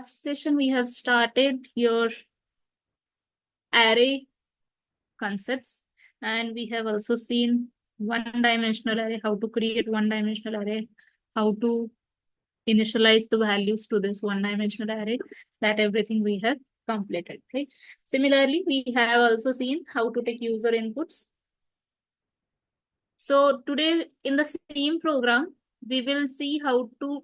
last session we have started your array concepts, and we have also seen one-dimensional array, how to create one-dimensional array, how to initialize the values to this one-dimensional array. That everything we have completed. Okay. Similarly, we have also seen how to take user inputs. So today in the same program, we will see how to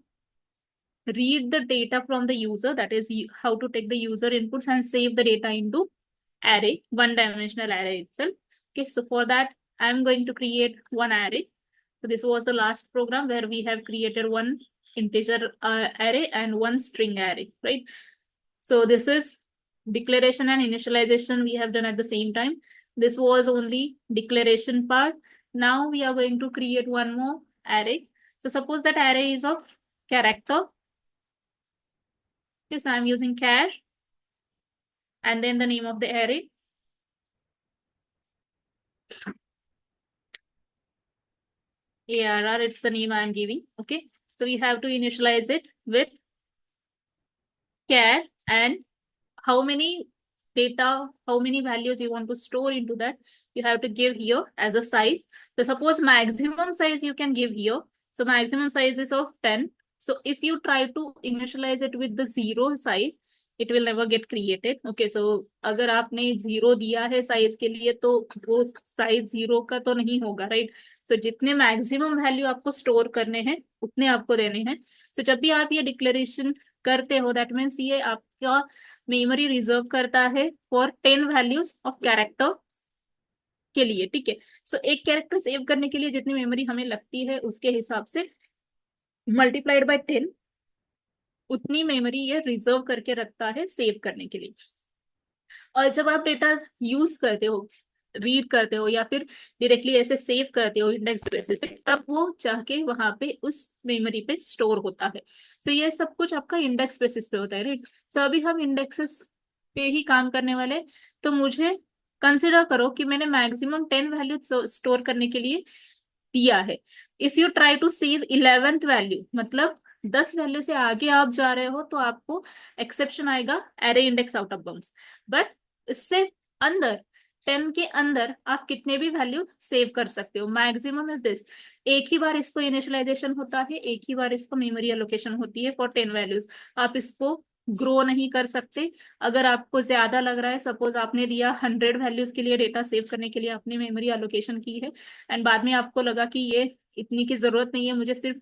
read the data from the user, that is how to take the user inputs and save the data into array, one-dimensional array itself. Okay, so for that, I'm going to create one array. So this was the last program where we have created one integer array and one string array, right? So this is declaration and initialization we have done at the same time. This was only declaration part. Now we are going to create one more array. So suppose that array is of character. Okay, so I'm using char and then the name of the array. ARR, it's the name I'm giving. Okay, so we have to initialize it with char and how many data, how many values you want to store into that, you have to give here as a size. So suppose maximum size you can give here. So maximum size is of 10. So if you try to initialize it with the 0 size, it will never get created. Okay, so अगर आपने 0 दिया है size के लिए तो वो size 0 का तो नहीं होगा, राइट? सो जितने मैक्सिमम वैल्यू आपको स्टोर करने हैं उतने आपको देने हैं. सो जब भी आप ये डिक्लेरेशन करते हो, दैट मीन्स ये आपका मेमोरी रिजर्व करता है फॉर 10 वैल्यूज ऑफ कैरेक्टर के लिए. ठीक है, सो एक कैरेक्टर सेव करने के लिए जितनी मेमोरी हमें लगती है उसके हिसाब से मल्टीप्लाइड बाय 10 उतनी मेमोरी ये रिजर्व करके रखता है सेव करने के लिए. और जब आप डेटा यूज करते हो, रीड करते हो या फिर डायरेक्टली ऐसे सेव करते हो इंडेक्स बेसिस पे, तब वो जाके वहां पे उस मेमोरी पे स्टोर होता है. सो ये सब कुछ आपका इंडेक्स बेसिस पे होता है, राइट? सो अभी हम इंडेक्सेस पे ही काम करने वाले. तो मुझे कंसिडर करो कि मैंने मैक्सिमम 10 वैल्यू स्टोर करने के लिए दिया है. If you try to save 11th value, मतलब 10 वैल्यू से आगे आप जा रहे हो, तो आपको एक्सेप्शन आएगा array index out of bounds. But इससे अंदर 10 के अंदर आप कितने भी वैल्यू सेव कर सकते हो. Maximum is this. एक ही बार इसको इनिशियलाइजेशन होता है, एक ही बार इसको मेमोरी एलोकेशन होती है फॉर 10 वैल्यूज. आप इसको ग्रो नहीं कर सकते. अगर आपको ज्यादा लग रहा है, सपोज आपने दिया 100 वैल्यूज के लिए डेटा सेव करने के लिए आपने मेमोरी एलोकेशन की है, एंड बाद में आपको लगा कि ये इतनी की जरूरत नहीं है, मुझे सिर्फ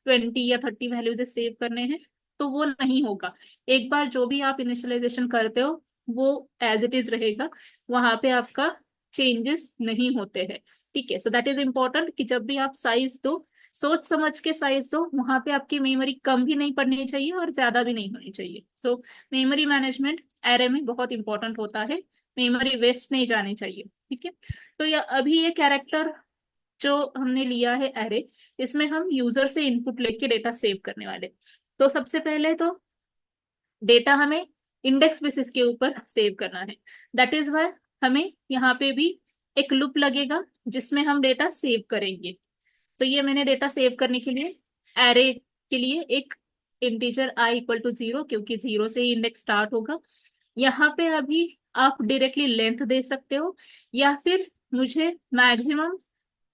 20 या 30 वैल्यूज सेव करने हैं, तो वो नहीं होगा. एक बार जो भी आप इनिशियलाइजेशन करते हो वो एज इट इज रहेगा, वहां पे आपका चेंजेस नहीं होते हैं. ठीक है, सो दैट इज इम्पोर्टेंट कि जब भी आप साइज दो, सोच समझ के साइज दो. वहां पे आपकी मेमोरी कम भी नहीं पड़नी चाहिए और ज्यादा भी नहीं होनी चाहिए. सो मेमोरी मैनेजमेंट एरे में बहुत इंपॉर्टेंट होता है. मेमोरी वेस्ट नहीं जानी चाहिए. ठीक है, तो ये अभी ये कैरेक्टर जो हमने लिया है एरे, इसमें हम यूजर से इनपुट लेके डेटा सेव करने वाले. तो सबसे पहले तो डेटा हमें इंडेक्स बेसिस के ऊपर सेव करना है. दैट इज वाई हमें यहाँ पे भी एक लूप लगेगा जिसमें हम डेटा सेव करेंगे. तो ये मैंने डेटा सेव करने के लिए एरे के लिए एक इंटीजर i इक्वल टू 0, क्योंकि 0 से ही इंडेक्स स्टार्ट होगा. यहाँ पे अभी आप डायरेक्टली लेंथ दे सकते हो, या फिर मुझे मैक्सिमम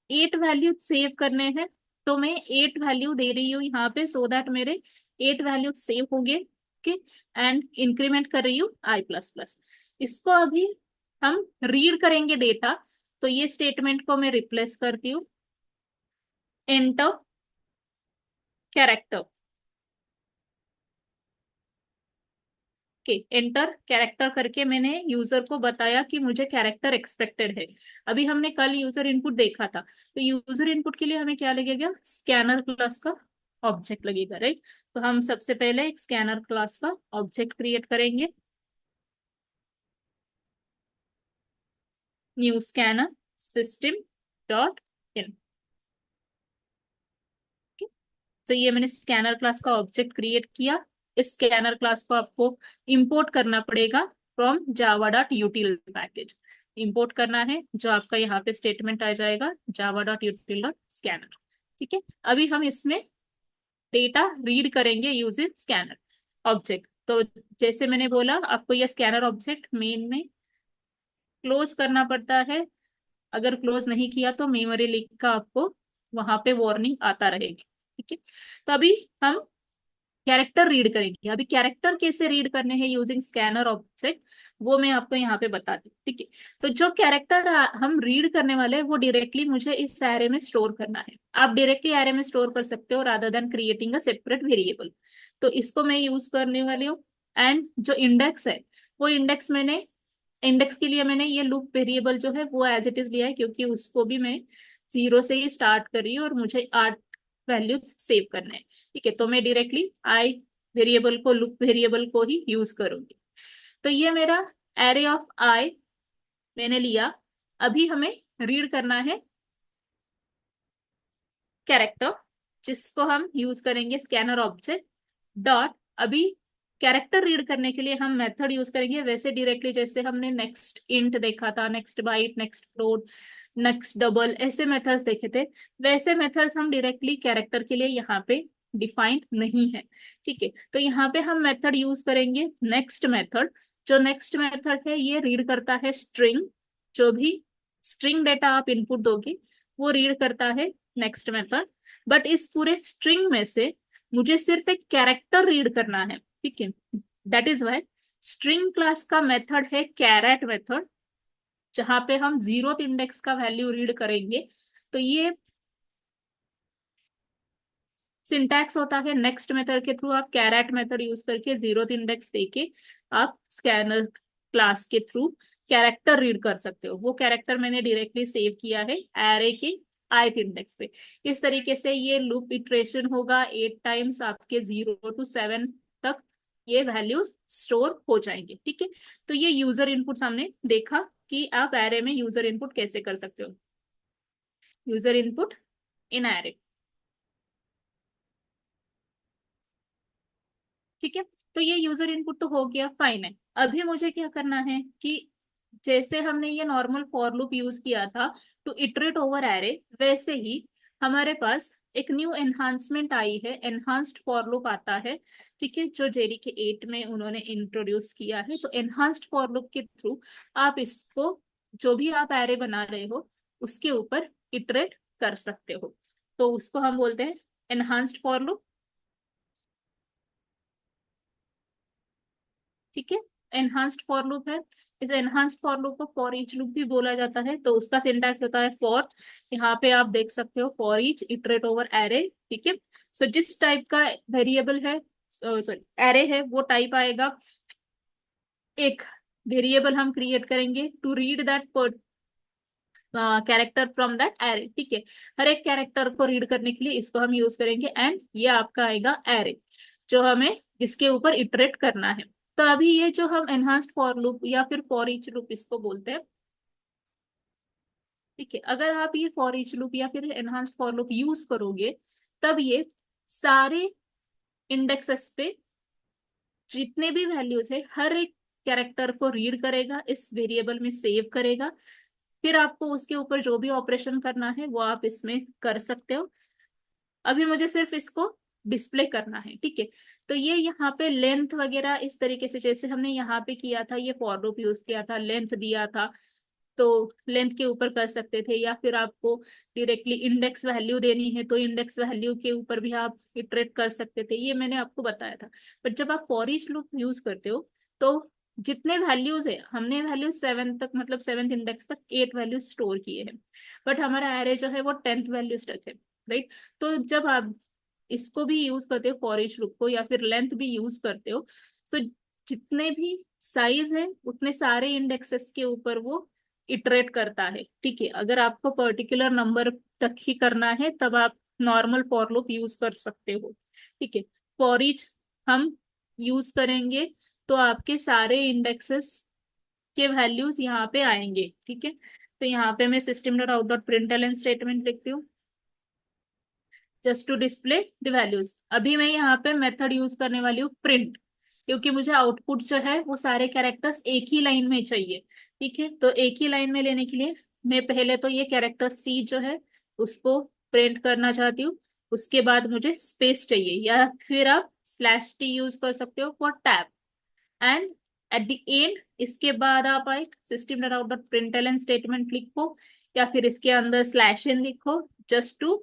8 वैल्यू सेव करने हैं, तो मैं 8 वैल्यू दे रही हूँ यहाँ पे, सो दैट मेरे 8 वैल्यू सेव हो गए. ओके, एंड इंक्रीमेंट कर रही हूँ i प्लस प्लस. इसको अभी हम रीड करेंगे डेटा, तो ये स्टेटमेंट को मैं रिप्लेस करती हूँ enter character. Okay, enter character करके मैंने यूजर को बताया कि मुझे कैरेक्टर एक्सपेक्टेड है. अभी हमने कल यूजर इनपुट देखा था, तो यूजर इनपुट के लिए हमें क्या लगेगा, स्कैनर क्लास का ऑब्जेक्ट लगेगा, राइट? तो हम सबसे पहले एक स्कैनर क्लास का ऑब्जेक्ट क्रिएट करेंगे. New scanner system dot in. तो ये मैंने स्कैनर क्लास का ऑब्जेक्ट क्रिएट किया. इस स्कैनर क्लास को आपको इंपोर्ट करना पड़ेगा from Java dot यूटिल package. Import करना है, जो आपका यहाँ पे स्टेटमेंट आ जाएगा जावा डॉट यूटिल डॉट स्कैनर. ठीक है, अभी हम इसमें डेटा रीड करेंगे यूजिंग स्कैनर ऑब्जेक्ट. तो जैसे मैंने बोला, आपको ये स्कैनर ऑब्जेक्ट मेन में क्लोज करना पड़ता है। अगर क्लोज नहीं किया तो मेमोरी लीक का आपको वहां पे वार्निंग आता रहेगी। ठीक है, तो अभी हम कैरेक्टर रीड करेंगे। अभी कैरेक्टर कैसे रीड करने हैं यूजिंग स्कैनर ऑब्जेक्ट, वो मैं आपको यहाँ पे बता दी। ठीक है, तो जो कैरेक्टर हम रीड करने वाले हैं वो डायरेक्टली मुझे इस एरे में स्टोर करना है। आप डायरेक्टली एरे में स्टोर कर सकते हो rather than creating a separate variable. तो इसको मैं यूज करने वाली हूँ। एंड जो इंडेक्स है, वो इंडेक्स के लिए मैंने ये लूप वेरिएबल जो है वो एज इट इज लिया है, क्योंकि उसको भी मैं 0 से ही स्टार्ट कर रही हूँ और मुझे 8 वैल्यूज सेव करने हैं। ठीक है, तो मैं डायरेक्टली आई वेरिएबल को, लूप वेरिएबल को ही यूज करूंगी। तो ये मेरा एरे ऑफ आई मैंने लिया। अभी हमें रीड करना है कैरेक्टर, जिसको हम यूज करेंगे स्कैनर ऑब्जेक्ट डॉट। अभी कैरेक्टर रीड करने के लिए हम मेथड यूज करेंगे वैसे डायरेक्टली जैसे हमने नेक्स्ट इंट देखा था, next byte, next float, next double, ऐसे मेथड्स देखे थे। वैसे मेथड्स हम डायरेक्टली कैरेक्टर के लिए यहाँ पे डिफाइंड नहीं है। ठीक है, तो यहाँ पे हम मेथड यूज करेंगे नेक्स्ट मेथड। जो नेक्स्ट मेथड है ये रीड करता है स्ट्रिंग। जो भी स्ट्रिंग डेटा आप इनपुट दोगे वो रीड करता है नेक्स्ट मेथड। बट इस पूरे स्ट्रिंग में से मुझे सिर्फ एक कैरेक्टर रीड करना है। ठीक है, that is why string class का मेथड है कैरेट मेथड, जहां पे हम 0th इंडेक्स का वैल्यू रीड करेंगे। तो ये सिंटैक्स होता है नेक्स्ट मेथड के थ्रू। आप कैरेट मेथड यूज करके 0th इंडेक्स देके आप स्कैनर क्लास के थ्रू कैरेक्टर रीड कर सकते हो। वो कैरेक्टर मैंने डायरेक्टली सेव किया है एरे के ith इंडेक्स पे। इस तरीके से ये लूप इटरेशन होगा 8 टाइम्स, आपके 0 to 7 तक ये वैल्यूज स्टोर हो जाएंगे। ठीक है, तो ये यूजर इनपुट हमने देखा कि आप एरे में यूजर इनपुट कैसे कर सकते हो। यूजर इनपुट इन एरे। ठीक है, तो ये यूजर इनपुट तो हो गया, फाइन है। अभी मुझे क्या करना है कि जैसे हमने ये नॉर्मल फॉर लूप यूज किया था टू इटरेट ओवर एरे, वैसे ही हमारे पास एक न्यू एनहांसमेंट आई है, एनहांस्ड फॉर लूप आता है। ठीक है, जो जेडीके 8 में उन्होंने इंट्रोड्यूस किया है। तो एनहांस्ड फॉर लूप के थ्रू आप इसको, जो भी आप एरे बना रहे हो उसके ऊपर इटरेट कर सकते हो। तो उसको हम बोलते हैं एनहांस्ड फॉर लूप। ठीक है, एनहांस्ड फॉर लूप है। इस एनहांस्ड फॉर लूप को फॉर ईच लूप भी बोला जाता है। तो उसका सिंटैक्स होता है फॉर। यहाँ पे आप देख सकते हो for each iterate over array. ठीक है, सो जिस टाइप का वेरिएबल है, सॉरी एरे है, वो टाइप आएगा। एक वेरिएबल हम क्रिएट करेंगे to read that character from that array. ठीक है, हर एक कैरेक्टर को रीड करने के लिए इसको हम यूज करेंगे। एंड ये आपका आएगा एरे, जो हमें जिसके ऊपर इटरेट करना है। तो अभी ये जो हम एनहांस्ड फॉर लूप या फिर फॉर ईच लूप इसको बोलते हैं। ठीक है, अगर आप ये फॉर ईच लूप या फिर एनहांस्ड फॉर लूप यूज करोगे, तब ये सारे इंडेक्सेस पे जितने भी वैल्यूज है हर एक कैरेक्टर को रीड करेगा, इस वेरिएबल में सेव करेगा। फिर आपको उसके ऊपर जो भी ऑपरेशन करना है वो आप इसमें कर सकते हो। अभी मुझे सिर्फ इसको डिस्प्ले करना है। ठीक है, तो ये यहाँ पे लेंथ वगैरह इस तरीके से जैसे हमने यहाँ पे किया था, ये फॉर लूप यूज किया था, लेंथ दिया था, तो लेंथ के ऊपर कर सकते थे। या फिर आपको डायरेक्टली इंडेक्स वैल्यू देनी है तो इंडेक्स वैल्यू के ऊपर भी आप इटरेट कर सकते थे, ये मैंने आपको बताया था। बट जब आप फॉर ईच लूप यूज करते हो तो जितने वैल्यूज है, हमने वैल्यू 7 तक, मतलब 7th इंडेक्स तक 8 वैल्यू स्टोर किए हैं। बट हमारा एरे जो है वो 10th वैल्यू तक है, राइट। तो जब आप इसको भी यूज करते हो फॉर ईच लूप को, या फिर लेंथ भी यूज करते हो, सो जितने भी साइज है उतने सारे इंडेक्सेस के ऊपर वो इटरेट करता है। ठीक है, अगर आपको पर्टिकुलर नंबर तक ही करना है तब आप नॉर्मल फॉर लूप यूज कर सकते हो। ठीक है, फॉर ईच हम यूज करेंगे तो आपके सारे इंडेक्सेस के वैल्यूज यहाँ पे आएंगे। ठीक है, तो यहाँ पे मैं system dot out dot println statement लिखती हूँ just to display the values. अभी मैं यहाँ पे मेथड यूज करने वाली हूँ प्रिंट, क्योंकि मुझे आउटपुट जो है वो सारे कैरेक्टर्स एक ही लाइन में चाहिए। ठीक है, तो एक ही लाइन में लेने के लिए मैं पहले तो ये कैरेक्टर सी जो है उसको प्रिंट करना चाहती हूँ। उसके बाद मुझे स्पेस चाहिए, या फिर आप स्लैश टी यूज कर सकते हो for tab. And at the end इसके बाद आप आए system dot out dot println statement लिखो, या फिर इसके अंदर स्लैश इन लिखो, just to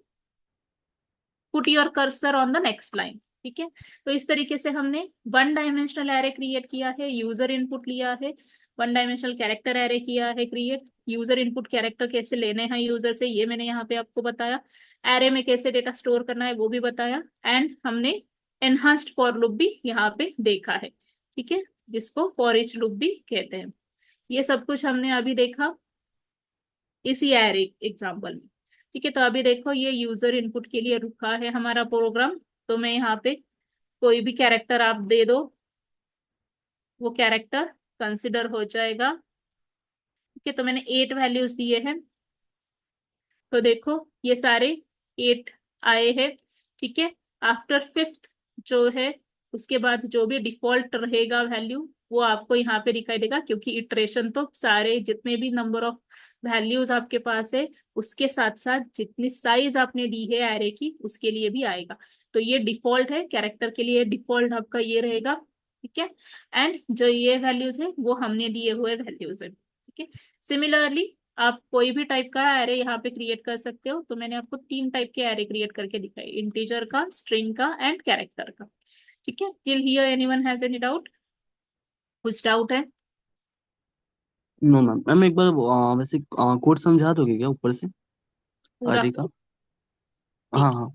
put your cursor on the next line. ठीक है, तो इस तरीके से हमने वन डायमेंशनल एरे क्रिएट किया है, यूजर इनपुट लिया है, वन डायमेंशनल कैरेक्टर एरे किया है क्रिएट, यूजर इनपुट कैरेक्टर कैसे लेने हैं यूजर से ये मैंने यहाँ पे आपको बताया, एरे में कैसे डेटा स्टोर करना है वो भी बताया, एंड हमने एनहांस्ड फॉर लूप भी यहाँ पे देखा है। ठीक है, जिसको फॉर ईच लूप भी कहते हैं। ये सब कुछ हमने अभी देखा इसी एरे एग्जाम्पल में। ठीक है, तो अभी देखो ये यूजर इनपुट के लिए रुका है हमारा प्रोग्राम। तो मैं यहाँ पे कोई भी कैरेक्टर आप दे दो, वो कैरेक्टर कंसिडर हो जाएगा। ठीक है, तो मैंने 8 वैल्यूज दिए हैं, तो देखो ये सारे 8 आए हैं। ठीक है, आफ्टर 5th जो है उसके बाद जो भी डिफॉल्ट रहेगा वैल्यू वो आपको यहाँ पे दिखाई देगा, क्योंकि इटरेशन तो सारे जितने भी नंबर ऑफ वैल्यूज आपके पास है उसके साथ साथ जितनी साइज आपने दी है एरे की उसके लिए भी आएगा। तो ये डिफॉल्ट है, कैरेक्टर के लिए डिफॉल्ट आपका ये रहेगा। ठीक है, एंड जो ये वैल्यूज है वो हमने दिए हुए वैल्यूज है। ठीक है, सिमिलरली आप कोई भी टाइप का एरे यहाँ पे क्रिएट कर सकते हो। तो मैंने आपको 3 टाइप के एरे क्रिएट करके दिखाई, इंटीजर का, स्ट्रिंग का एंड कैरेक्टर का। ठीक है, till here anyone has any doubt? कुछ डाउट है? No ma'am. मैम एक बार वैसे कोड समझा दोगे क्या ऊपर से पूरा? आगे का? हाँ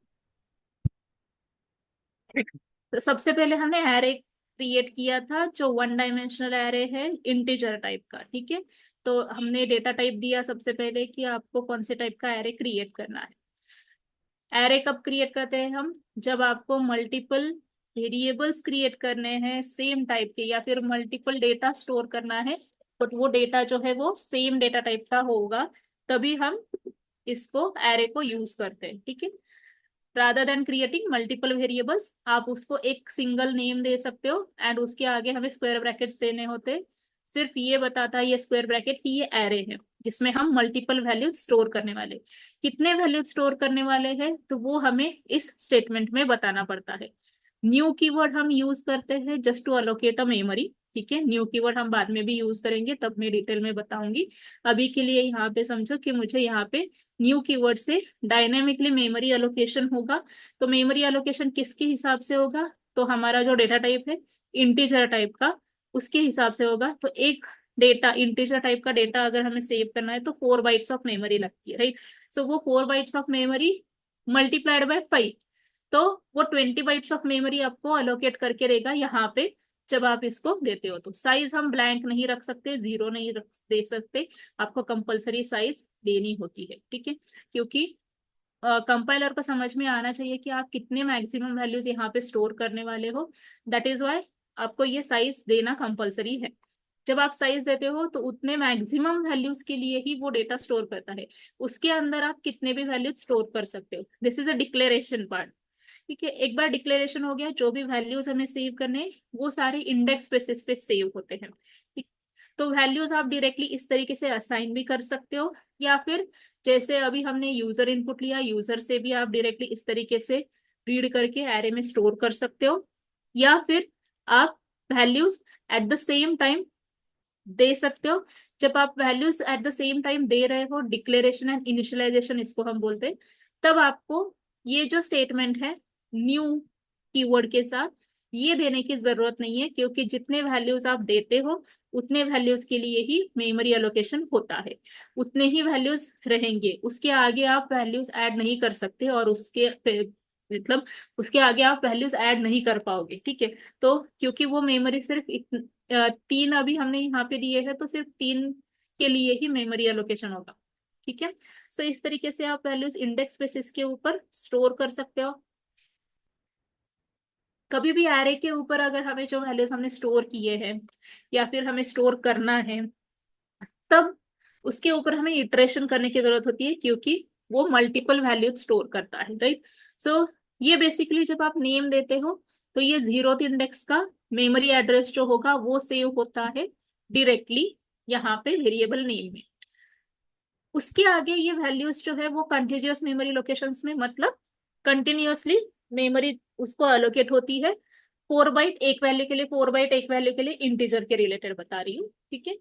ठीक हाँ। है, तो सबसे पहले हमने एरे क्रिएट किया था जो वन डायमेंशनल एरे है इंटीजर टाइप का। ठीक है, तो हमने डेटा टाइप दिया सबसे पहले कि आपको कौन से टाइप का एरे क्रिएट करना है। एरे कब क्रिएट करते हैं हम? जब आपको मल्टीपल वेरिएबल्स क्रिएट करने हैं सेम टाइप के, या फिर मल्टीपल डेटा स्टोर करना है बट वो डेटा जो है वो सेम डेटा टाइप का होगा, तभी हम इसको एरे को यूज करते हैं। ठीक है, rather than creating multiple variables आप उसको एक सिंगल नेम दे सकते हो एंड उसके आगे हमें स्क्वायर ब्रैकेट्स देने होते हैं। सिर्फ ये बताता है ये स्क्वायर ब्रैकेट कि ये एरे है जिसमें हम मल्टीपल वैल्यूज स्टोर करने वाले। कितने वैल्यूज स्टोर करने वाले हैं तो वो हमें इस स्टेटमेंट में बताना पड़ता है। न्यू कीवर्ड हम यूज करते हैं just to allocate a memory. ठीक है, न्यू कीवर्ड हम बाद में भी यूज करेंगे, तब मैं डिटेल में बताऊंगी। अभी के लिए यहाँ पे समझो कि मुझे यहाँ पे न्यू कीवर्ड से डायनेमिकली मेमोरी एलोकेशन होगा। तो मेमोरी एलोकेशन किसके हिसाब से होगा? तो हमारा जो डेटा टाइप है इंटीजर टाइप का उसके हिसाब से होगा। तो एक डेटा इंटीजर टाइप का डेटा अगर हमें सेव करना है तो 4 बाइट्स ऑफ मेमोरी लगती है, राइट? सो वो 4 bytes of memory multiplied by 5, तो वो 20 बाइट्स ऑफ मेमोरी आपको अलोकेट करके देगा यहाँ पे। जब आप इसको देते हो तो साइज हम ब्लैंक नहीं रख सकते, जीरो नहीं रख दे सकते, आपको कंपलसरी साइज देनी होती है। ठीक है, क्योंकि कंपाइलर को समझ में आना चाहिए कि आप कितने मैक्सिमम वैल्यूज यहाँ पे स्टोर करने वाले हो। दैट इज वाई आपको ये साइज देना कंपलसरी है। जब आप साइज देते हो तो उतने मैक्सिमम वैल्यूज के लिए ही वो डेटा स्टोर करता है, उसके अंदर आप कितने भी वैल्यूज स्टोर कर सकते हो। This is a declaration part. ठीक है, एक बार डिक्लेरेशन हो गया, जो भी वैल्यूज हमें सेव करने हैं, वो सारे इंडेक्स बेसिस पे सेव होते हैं। ठीक, तो वैल्यूज आप डायरेक्टली इस तरीके से असाइन भी कर सकते हो, या फिर जैसे अभी हमने यूजर इनपुट लिया, यूजर से भी आप डायरेक्टली इस तरीके से रीड करके एरे में स्टोर कर सकते हो, या फिर आप values at the same time दे सकते हो। जब आप values at the same time दे रहे हो, डिक्लेरेशन एंड इनिशियलाइजेशन इसको हम बोलते हैं, तब आपको ये जो स्टेटमेंट है न्यू कीवर्ड के साथ ये देने की जरूरत नहीं है, क्योंकि जितने वैल्यूज आप देते हो उतने वैल्यूज के लिए ही मेमोरी एलोकेशन होता है, उतने ही वैल्यूज रहेंगे, उसके आगे आप वैल्यूज ऐड नहीं कर सकते, और मतलब उसके आगे आप वैल्यूज ऐड नहीं कर पाओगे। ठीक है, तो क्योंकि वो मेमोरी सिर्फ 3 अभी हमने यहाँ पे दिए हैं, तो सिर्फ 3 के लिए ही मेमोरी एलोकेशन होगा। ठीक है, सो इस तरीके से आप वैल्यूज इंडेक्स बेसिस के ऊपर स्टोर कर सकते हो। कभी भी एरे के ऊपर अगर हमें जो वैल्यूज हमने स्टोर किए हैं या फिर हमें स्टोर करना है, तब उसके ऊपर हमें इटरेशन करने की जरूरत होती है, क्योंकि वो मल्टीपल वैल्यूज स्टोर करता है, राइट? सो ये बेसिकली जब आप नेम देते हो तो ये 0th इंडेक्स का मेमोरी एड्रेस जो होगा वो सेव होता है डायरेक्टली यहाँ पे वेरिएबल नेम में। उसके आगे ये वैल्यूज जो है वो कंटिन्यूअस मेमोरी लोकेशंस में, मतलब कंटिन्यूअसली मेमोरी उसको एलोकेट होती है। 4 बाइट एक वैल्यू के लिए, 4 बाइट एक वैल्यू के लिए इंटीजर के रिलेटेड बता रही हूँ, ठीक है।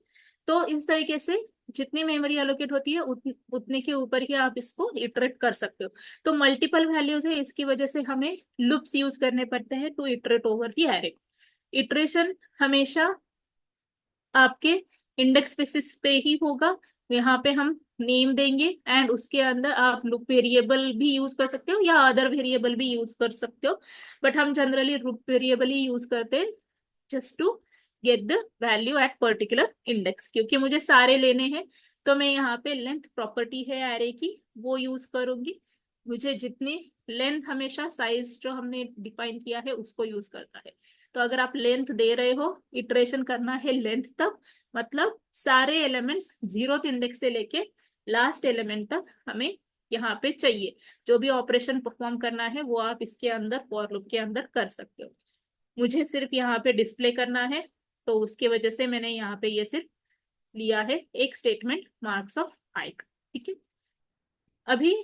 तो इस तरीके से जितनी मेमोरी एलोकेट होती है उतने के ऊपर ही आप इसको इटरेट कर सकते हो। तो मल्टीपल वैल्यूज है, इसकी वजह से हमें लूप्स यूज करने पड़ते हैं to iterate over the array. Iteration हमेशा आपके इंडेक्स बेसिस पे ही होगा। यहाँ पे हम नेम देंगे एंड उसके अंदर आप लूप वेरिएबल भी यूज कर सकते हो या अदर वेरिएबल भी यूज कर सकते हो, बट हम जनरली लूप वेरिएबल ही यूज करते हैं just to get the value at particular index. क्योंकि मुझे सारे लेने हैं तो मैं यहाँ पे लेंथ प्रॉपर्टी है एरे की वो यूज करूंगी। मुझे जितनी लेंथ, हमेशा साइज जो हमने डिफाइन किया है उसको यूज करता है। तो अगर आप लेंथ दे रहे हो, इटरेशन करना है लेंथ तक, मतलब सारे एलिमेंट्स 0th इंडेक्स से लेके लास्ट एलिमेंट तक हमें यहाँ पे चाहिए। जो भी ऑपरेशन परफॉर्म करना है वो आप इसके अंदर फॉर लूप के अंदर कर सकते हो। मुझे सिर्फ यहाँ पे डिस्प्ले करना है, तो उसकी वजह से मैंने यहाँ पे ये सिर्फ लिया है एक स्टेटमेंट मार्क्स ऑफ आई का, ठीक है। अभी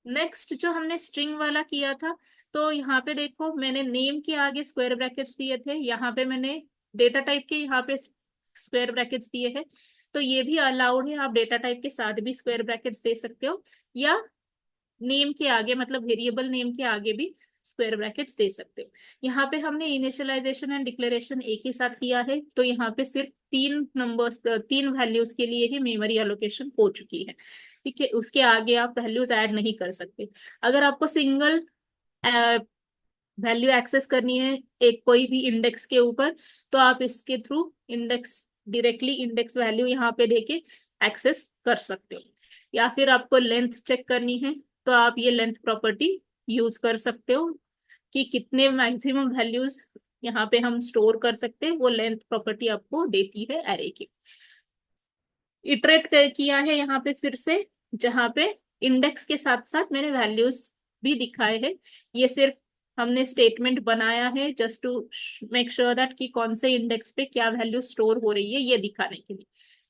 नेक्स्ट जो हमने स्ट्रिंग वाला किया था, तो यहाँ पे देखो मैंने नेम के आगे स्क्वायर ब्रैकेट्स दिए थे, यहाँ पे मैंने डेटा टाइप के यहाँ पे स्क्वायर ब्रैकेट्स दिए हैं। तो ये भी अलाउड है, आप डेटा टाइप के साथ भी स्क्वायर ब्रैकेट्स दे सकते हो या नेम के आगे, मतलब वेरिएबल नेम के आगे भी स्क्वायर ब्रैकेट्स दे सकते हो। यहाँ पे हमने इनिशियलाइजेशन एंड डिक्लेरेशन एक ही साथ किया है, तो यहाँ पे सिर्फ 3 नंबर्स, 3 वैल्यूज के लिए ही मेमोरी एलोकेशन हो चुकी है, ठीक है। उसके आगे आप वैल्यूज ऐड नहीं कर सकते। अगर आपको सिंगल वैल्यू एक्सेस करनी है एक कोई भी इंडेक्स के ऊपर, तो आप इसके through index directly index value यहाँ पे देके एक्सेस कर सकते हो। या फिर आपको लेंथ चेक करनी है तो आप ये लेंथ प्रॉपर्टी यूज कर सकते हो कि कितने मैक्सिमम वैल्यूज यहाँ पे हम स्टोर कर सकते हैं, वो लेंथ प्रॉपर्टी आपको देती है एरे की। इटरेट किया है यहाँ पे फिर से, जहाँ पे इंडेक्स के साथ साथ मैंने वैल्यूज भी दिखाए हैं। ये सिर्फ हमने स्टेटमेंट बनाया है just to make sure that कि कौन से इंडेक्स पे क्या वैल्यू स्टोर हो रही है ये दिखाने के लिए,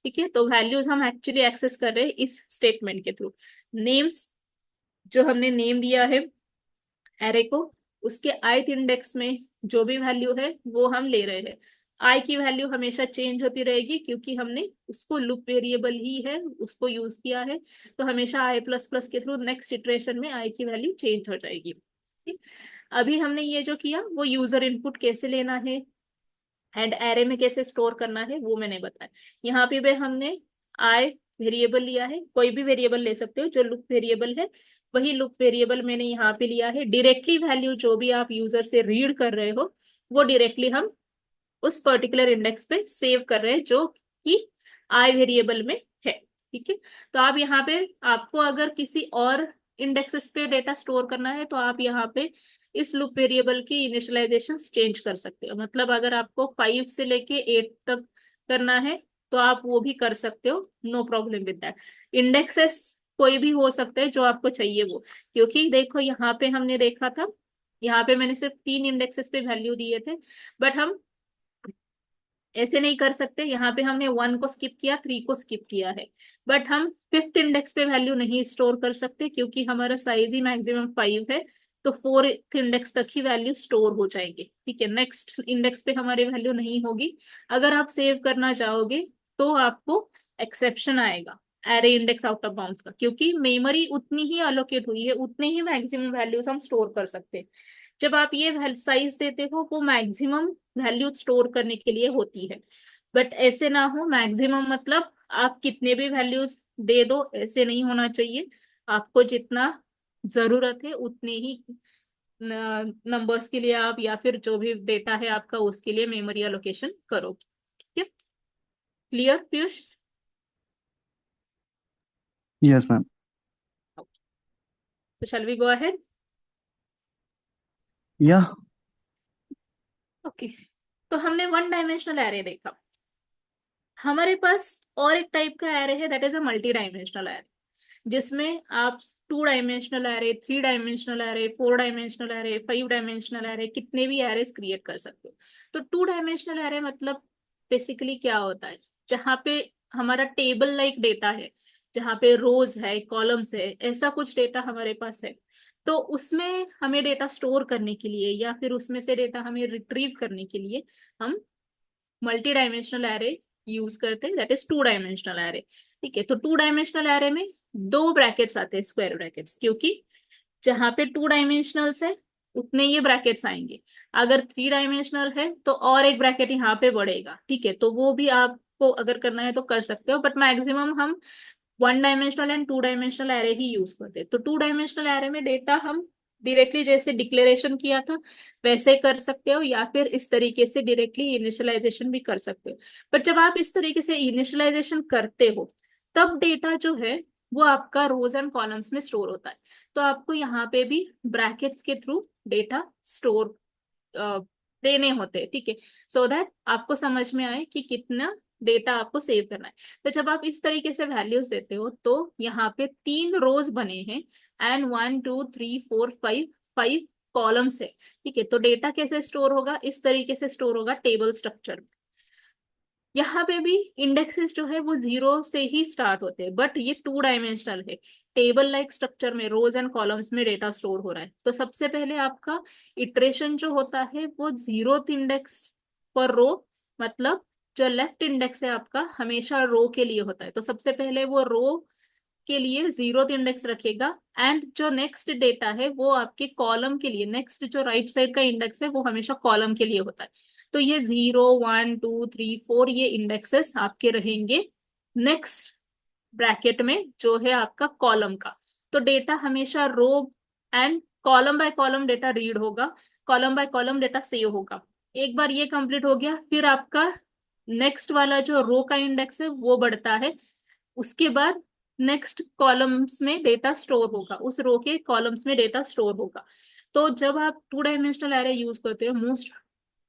ठीक है। तो वैल्यूज हम एक्चुअली एक्सेस कर रहे हैं इस स्टेटमेंट के थ्रू। नेम्स, जो हमने नेम दिया है एरे को, उसके ith इंडेक्स में जो भी वैल्यू है वो हम ले रहे हैं। आई की वैल्यू हमेशा चेंज होती रहेगी क्योंकि हमने उसको लूप वेरिएबल ही है उसको यूज किया है, तो हमेशा आई प्लस प्लस के थ्रू नेक्स्ट इटरेशन में आई की वैल्यू चेंज हो जाएगी, ठीक। अभी हमने ये जो किया वो यूजर इनपुट कैसे लेना है एंड एरे में कैसे स्टोर करना है वो मैंने बताया। यहाँ पे भी हमने आई वेरिएबल लिया है, कोई भी वेरिएबल ले सकते हो जो लूप वेरिएबल है, वही लूप वेरिएबल मैंने यहाँ पे लिया है। डायरेक्टली वैल्यू जो भी आप यूजर से रीड कर रहे हो वो डायरेक्टली हम उस पर्टिकुलर इंडेक्स पे सेव कर रहे हैं जो कि आई वेरिएबल में है, ठीक है। तो आप यहाँ पे, आपको अगर किसी और इंडेक्सेस पे डेटा स्टोर करना है तो आप यहाँ पे इस लूप वेरिएबल की इनिशियलाइजेशन चेंज कर सकते हो। मतलब अगर आपको 5 से लेके 8 तक करना है तो आप वो भी कर सकते हो, no problem with that. Indexes कोई भी हो सकते हैं जो आपको चाहिए वो, क्योंकि देखो यहाँ पे हमने देखा था, यहाँ पे मैंने सिर्फ 3 इंडेक्सेस पे वैल्यू दिए थे, बट हम ऐसे नहीं कर सकते। यहाँ पे हमने 1 को स्किप किया, 3 को स्किप किया है, बट हम 5th इंडेक्स पे वैल्यू नहीं स्टोर कर सकते क्योंकि हमारा साइज ही मैक्सिमम 5 है। तो 4th इंडेक्स तक ही वैल्यू स्टोर हो जाएंगे, ठीक है। नेक्स्ट इंडेक्स पे हमारी वैल्यू नहीं होगी। अगर आप सेव करना चाहोगे तो आपको एक्सेप्शन आएगा array index out of bounds का, क्योंकि मेमोरी उतनी ही अलोकेट हुई है, उतने ही मैक्सिमम वैल्यूज हम स्टोर कर सकते हैं। जब आप ये साइज देते हो वो मैक्सिमम वैल्यू स्टोर करने के लिए होती है, बट ऐसे ना हो मैक्सिमम मतलब आप कितने भी वैल्यूज दे दो, ऐसे नहीं होना चाहिए। आपको जितना जरूरत है उतने ही नंबर्स के लिए आप, या फिर जो भी डेटा है आपका उसके लिए मेमोरी एलोकेशन करोगे, ठीक है। क्लियर पीयूष? Yes ma'am. तो shall we go ahead? Yeah. Okay. तो हमने 1 डायमेंशनल एरे देखा। हमारे पास और एक टाइप का एरे है, that is a multi dimensional array, जिसमें आप 2 dimensional array, 3 dimensional array, 4 dimensional array, 5 dimensional array, कितने भी एरेस क्रिएट कर सकते हो। तो 2 डायमेंशनल एरे मतलब बेसिकली क्या होता है, जहाँ पे हमारा टेबल लाइक डेटा है, जहाँ पे रोज है, कॉलम्स है, ऐसा कुछ डेटा हमारे पास है। तो उसमें हमें डेटा स्टोर करने के लिए या फिर उसमें से डेटा हमें रिट्रीव करने के लिए हम मल्टी डायमेंशनल एरे यूज करते हैं, that is two dimensional array. ठीक है, तो टू डायमेंशनल एरे में दो ब्रैकेट्स आते हैं, स्क्वायर ब्रैकेट्स, क्योंकि जहां पे टू डायमेंशनल्स है उतने ये ब्रैकेट्स आएंगे। अगर थ्री डायमेंशनल है तो और एक ब्रैकेट यहाँ पे बढ़ेगा। ठीक है, तो वो भी आपको अगर करना है तो कर सकते हो, बट मैक्सिमम हम one dimensional and two dimensional array he use करते हैं। तो टू डायमेंशनल एरे में डेटा हम डायरेक्टली जैसे डिक्लेरेशन किया था वैसे कर सकते हो, या फिर इस तरीके से डायरेक्टली इनिशियलाइजेशन भी कर सकते हो। बट जब आप इस तरीके से इनिशियलाइजेशन करते हो तब डेटा जो है वो आपका रोज एंड कॉलम्स में स्टोर होता है। तो आपको यहाँ पे भी ब्रैकेट्स के थ्रू डेटा स्टोर देने होते हैं। ठीक है, सो दैट आपको समझ में आए कि कितना डेटा आपको सेव करना है। तो जब आप इस तरीके से वैल्यूज देते हो तो यहाँ पे तीन रोज बने हैं एंड 1 2 3 4 5 5 कॉलम्स है। ठीक है, तो डेटा कैसे स्टोर होगा, इस तरीके से स्टोर होगा टेबल स्ट्रक्चर। यहाँ पे भी इंडेक्सेस जो है वो जीरो से ही स्टार्ट होते हैं, बट ये टू डायमेंशनल है। टेबल लाइक स्ट्रक्चर में रोज एंड कॉलम्स में डेटा स्टोर हो रहा है। तो सबसे पहले आपका इटरेशन जो होता है वो जीरो इंडेक्स पर रो, मतलब जो लेफ्ट इंडेक्स है आपका हमेशा रो के लिए होता है, तो सबसे पहले वो रो के लिए जीरो इंडेक्स रखेगा। एंड जो नेक्स्ट डेटा है वो आपके कॉलम के लिए, नेक्स्ट जो राइट साइड का इंडेक्स है वो हमेशा कॉलम के लिए होता है। तो ये 0 1 2 3 4 ये इंडेक्सेस आपके रहेंगे नेक्स्ट ब्रैकेट में जो है आपका कॉलम का। तो डेटा हमेशा row and column by column data read होगा, column by column data save होगा। एक बार ये कंप्लीट हो गया फिर आपका नेक्स्ट वाला जो रो का इंडेक्स है वो बढ़ता है। उसके बाद नेक्स्ट कॉलम्स में डेटा स्टोर होगा, उस रो के कॉलम्स में डेटा स्टोर होगा। तो जब आप टू डायमेंशनल एरे यूज करते हो मोस्ट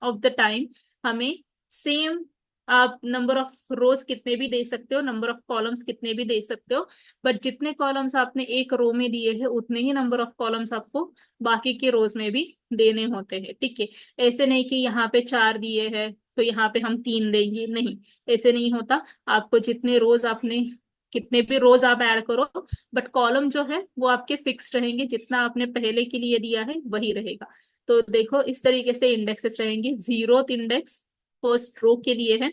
ऑफ द टाइम हमें सेम, आप नंबर ऑफ रोज कितने भी दे सकते हो, नंबर ऑफ कॉलम्स कितने भी दे सकते हो, बट जितने कॉलम्स आपने एक रो में दिए हैं उतने ही नंबर ऑफ कॉलम्स आपको बाकी के रोज में भी देने होते हैं। ठीक है, ऐसे नहीं कि यहाँ पे चार दिए हैं तो यहाँ पे हम तीन देंगे, नहीं, ऐसे नहीं होता। आपको जितने रोज आपने, कितने भी रोज आप ऐड करो, बट कॉलम जो है वो आपके फिक्स रहेंगे, जितना आपने पहले के लिए दिया है वही रहेगा। तो देखो इस तरीके से इंडेक्सेस रहेंगे। जीरो इंडेक्स फर्स्ट रो के लिए है,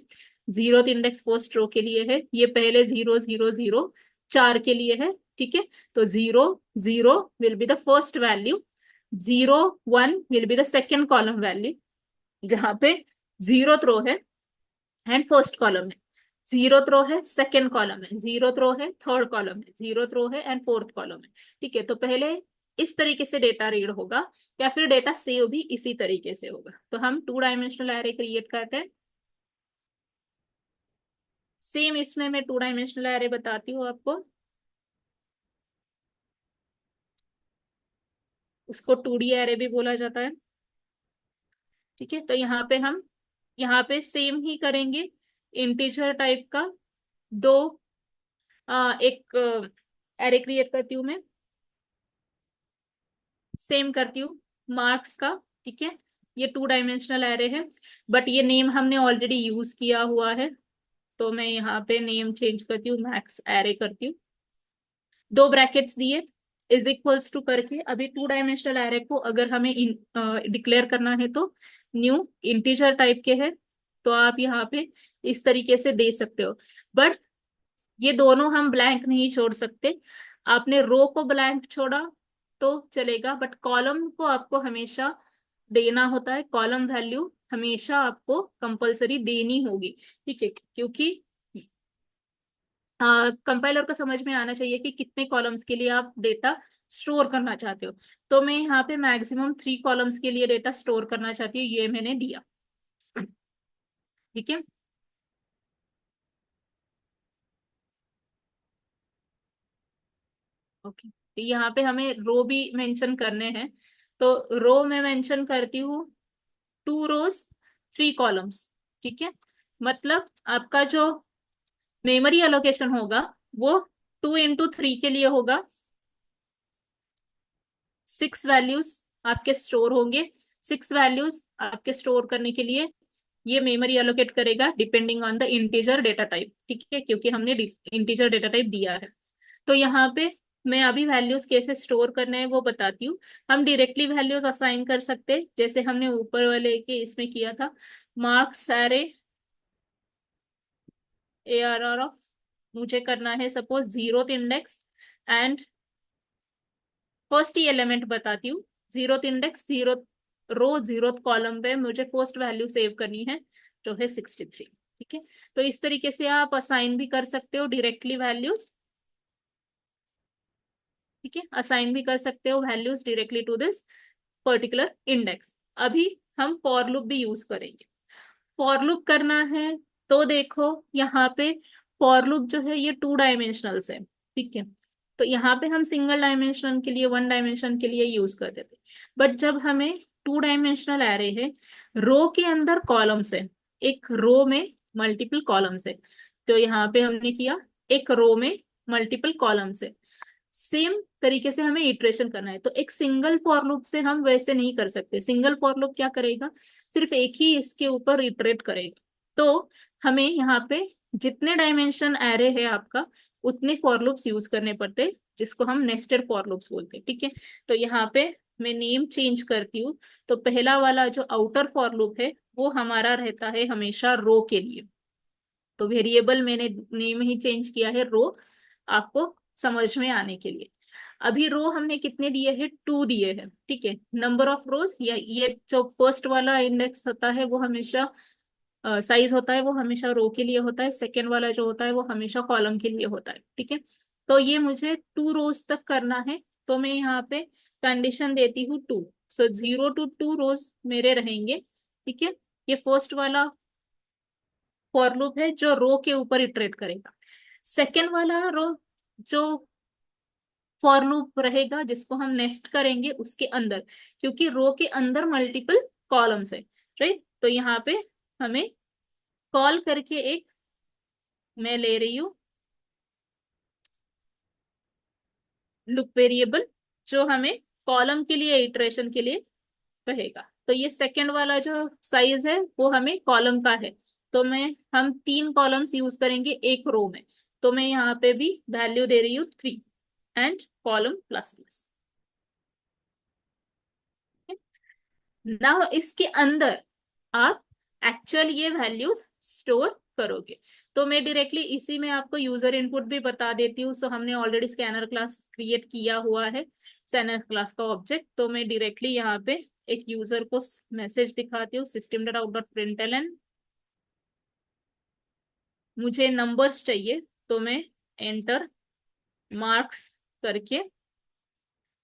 जीरो इंडेक्स फर्स्ट रो के लिए है, ये पहले 0 0 0 चार के लिए है। ठीक है, तो 0 0 will be the first value, 0 1 will be the second column value, जहां पे जीरो रो है एंड फर्स्ट कॉलम है, जीरो रो है सेकेंड कॉलम है, जीरो रो है थर्ड कॉलम है, जीरो रो है एंड फोर्थ कॉलम है। ठीक है, तो पहले इस तरीके से डेटा रीड होगा या फिर डेटा सेव भी इसी तरीके से होगा। तो हम टू डायमेंशनल एरे क्रिएट करते हैं। सेम इसमें मैं टू डायमेंशनल एरे बताती हूँ आपको, उसको 2D एरे भी बोला जाता है। ठीक है, तो यहाँ पे हम यहाँ पे सेम ही करेंगे, इंटीजर टाइप का दो एक एरे क्रिएट करती हूँ मैं, सेम करती हूँ मार्क्स का। ठीक है, ये टू डायमेंशनल एरे है बट ये नेम हमने ऑलरेडी यूज किया हुआ है, तो मैं यहाँ पे नेम चेंज करती हूँ, मैक्स एरे करती हूँ। दो ब्रैकेट्स दिए इज इक्वल्स टू करके, अभी टू डायमेंशनल एरे को अगर हमें डिक्लेयर करना है तो न्यू इंटीजर टाइप के है, तो आप यहाँ पे इस तरीके से दे सकते हो। बट ये दोनों हम ब्लैंक नहीं छोड़ सकते, आपने रो को ब्लैंक छोड़ा तो चलेगा बट कॉलम को आपको हमेशा देना होता है, कॉलम वैल्यू हमेशा आपको कंपलसरी देनी होगी। ठीक है, क्योंकि कंपाइलर को समझ में आना चाहिए कि कितने कॉलम्स के लिए आप डेटा स्टोर करना चाहते हो। तो मैं यहाँ पे मैक्सिमम 3 कॉलम्स के लिए डेटा स्टोर करना चाहती हूँ, ये मैंने दिया। ठीक है, ओके, तो यहाँ पे हमें रो भी मेंशन करने हैं। तो रो में मेंशन करती हूँ 2 रोज 3 कॉलम्स। ठीक है, मतलब आपका जो मेमोरी एलोकेशन होगा वो 2 × 3 के लिए होगा। 6 वैल्यूज आपके स्टोर होंगे, 6 वैल्यूज आपके स्टोर करने के लिए ये मेमोरी एलोकेट करेगा depending on the integer data type. ठीक है, क्योंकि हमने इंटीजर डेटा टाइप दिया है। तो यहाँ पे मैं अभी वैल्यूज कैसे स्टोर करना है वो बताती हूँ। हम डायरेक्टली वैल्यूज असाइन कर सकते हैं, जैसे हमने ऊपर वाले के इसमें किया था। मार्क्स एरे ARR ऑफ, मुझे करना है suppose zeroth index and first he element बताती हूँ। जीरोथ इंडेक्स, जीरोथ रो, जीरोथ कॉलम पे मुझे फर्स्ट वैल्यू सेव करनी है जो है 63। ठीक है, तो इस तरीके से आप असाइन भी कर सकते हो डायरेक्टली वैल्यूज। ठीक है, असाइन भी कर सकते हो values directly to this particular index. अभी हम फॉर लूप भी यूज करेंगे। फॉर लूप करना है तो देखो यहाँ पे फॉर लूप जो है ये 2 डायमेंशनल है। ठीक है, तो यहाँ पे हम सिंगल डायमेंशन के लिए, 1 डायमेंशन के लिए यूज करते थे। बट जब हमें 2 डायमेंशनल एरे है, रो के अंदर कॉलम्स है, एक रो में मल्टीपल कॉलम्स है, तो यहाँ पे हमने किया एक रो में मल्टीपल कॉलम्स है। सेम तरीके से हमें इटरेशन करना है, तो एक सिंगल फॉर लूप से हम वैसे नहीं कर सकते। सिंगल फॉर लूप क्या करेगा, सिर्फ एक ही इसके ऊपर इटरेट करेगा। तो हमें यहाँ पे जितने डायमेंशन एरे है आपका, उतने फॉर लूप्स यूज करने पड़ते हैं, जिसको हम नेस्टेड फॉर लूप्स बोलते हैं। ठीक है, तो यहाँ पे मैं नेम चेंज करती हूँ। तो पहला वाला जो आउटर फॉर लूप है वो हमारा रहता है हमेशा रो के लिए। तो वेरिएबल मैंने नेम ही चेंज किया है रो, आपको समझ में आने के लिए। अभी रो हमने कितने दिए हैं, 2 दिए हैं। ठीक है, नंबर ऑफ रोज, या ये जो फर्स्ट वाला इंडेक्स होता है वो हमेशा साइज होता है वो हमेशा रो के लिए होता है, सेकेंड वाला जो होता है वो हमेशा कॉलम के लिए होता है। ठीक है, तो ये मुझे 2 रोज तक करना है, तो मैं यहाँ पे कंडीशन देती हूँ 2। सो 0 to 2 रोज मेरे रहेंगे। ठीक है, ये फर्स्ट वाला फॉर लूप है जो रो के ऊपर इटरेट करेगा। सेकेंड वाला रो जो फॉर लूप रहेगा जिसको हम नेक्स्ट करेंगे उसके अंदर, क्योंकि रो के अंदर मल्टीपल कॉलम्स है। राइट, तो यहाँ पे हमें कॉल करके एक, मैं ले रही हूँ लूप वेरिएबल, जो हमें कॉलम के लिए इटरेशन के लिए रहेगा। तो ये सेकेंड वाला जो साइज है वो हमें कॉलम का है, तो मैं हम 3 कॉलम्स यूज करेंगे एक रो में। तो मैं यहाँ पे भी वैल्यू दे रही हूँ 3 एंड कॉलम प्लस प्लस। ना इसके अंदर आप एक्चुअल ये वैल्यूज स्टोर करोगे। तो मैं डायरेक्टली इसी में आपको यूजर इनपुट भी बता देती हूँ। सो हमने ऑलरेडी स्कैनर क्लास क्रिएट किया हुआ है, स्कैनर क्लास का ऑब्जेक्ट। तो मैं डायरेक्टली यहाँ पे एक यूजर को मैसेज दिखाती हूँ, system dot out dot println. मुझे नंबर्स चाहिए, तो मैं एंटर मार्क्स करके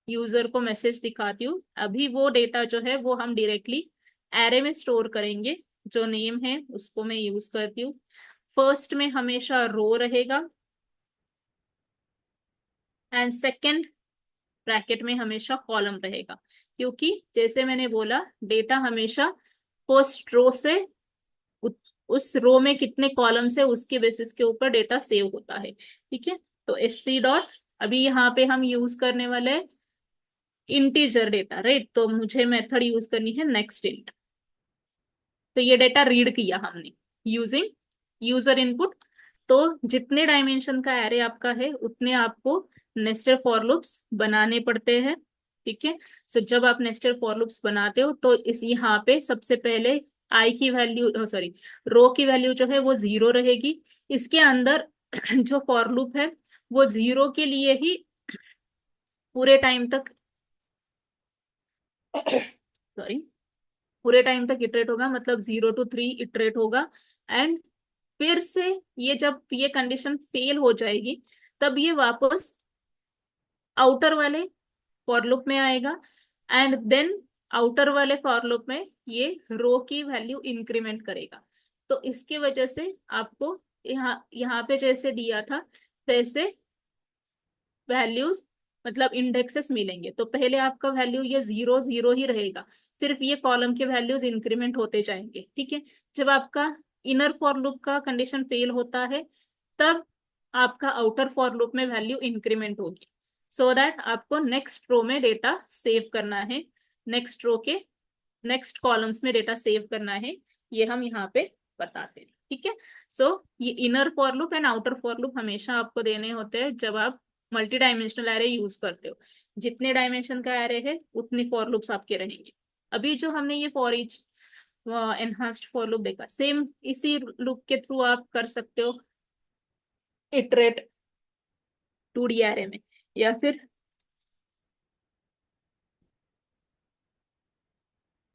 यूजर को मैसेज दिखाती हूँ। अभी वो डेटा जो है वो हम डायरेक्टली एरे में स्टोर करेंगे। जो नेम है उसको मैं यूज करती हूँ। फर्स्ट में हमेशा रो रहेगा एंड सेकंड ब्रैकेट में हमेशा कॉलम रहेगा, क्योंकि जैसे मैंने बोला डेटा हमेशा फर्स्ट रो से उस रो में कितने कॉलम्स है उसके बेसिस के ऊपर डेटा सेव होता है। ठीक है, तो SC डॉट, अभी यहाँ पे हम यूज करने वाले इंटीजर डेटा, राइट, तो मुझे मेथड यूज करनी है नेक्स्ट इंट। तो ये डेटा रीड किया हमने यूजिंग यूजर इनपुट। तो जितने डायमेंशन का एरे आपका है उतने आपको नेस्टेड फॉर लूप्स बनाने पड़ते हैं। ठीक है, सो जब आप नेस्टेड फॉर लूप्स बनाते हो तो इस यहाँ पे सबसे पहले आई की वैल्यू, सॉरी, रो की वैल्यू जो है वो 0 रहेगी। इसके अंदर जो फॉर लूप है वो 0 के लिए ही पूरे टाइम तक सॉरी पूरे टाइम तक इटरेट होगा, मतलब 0 to 3 इटरेट होगा। एंड फिर से ये जब ये कंडीशन फेल हो जाएगी तब ये वापस आउटर वाले फॉर लूप में आएगा। एंड देन आउटर वाले फॉर लूप में ये रो की वैल्यू इंक्रीमेंट करेगा। तो इसकी वजह से आपको यहाँ यहाँ पे जैसे दिया था वैसे वैल्यूज, मतलब इंडेक्सेस मिलेंगे। तो पहले आपका वैल्यू ये 0 0 ही रहेगा, सिर्फ ये कॉलम के वैल्यूज इंक्रीमेंट होते जाएंगे। ठीक है, जब आपका इनर फॉर लूप का कंडीशन फेल होता है तब आपका आउटर फॉर लूप में वैल्यू इंक्रीमेंट होगी, सो दैट आपको नेक्स्ट रो में डेटा सेव करना है, नेक्स्ट रो के नेक्स्ट कॉलम्स में डेटा सेव करना है। ये हम यहाँ पे बताते हैं। ठीक है, सो ये inner for loop and outer for loop हमेशा आपको देने होते हैं जब आप मल्टी डायमेंशनल एरे यूज करते हो, जितने डायमेंशन का एरे है उतने फॉर लूप्स आपके रहेंगे। अभी जो हमने ये for each enhanced for loop देखा, सेम इसी लूप के थ्रू आप कर सकते हो इटरेट 2D एरे में, या फिर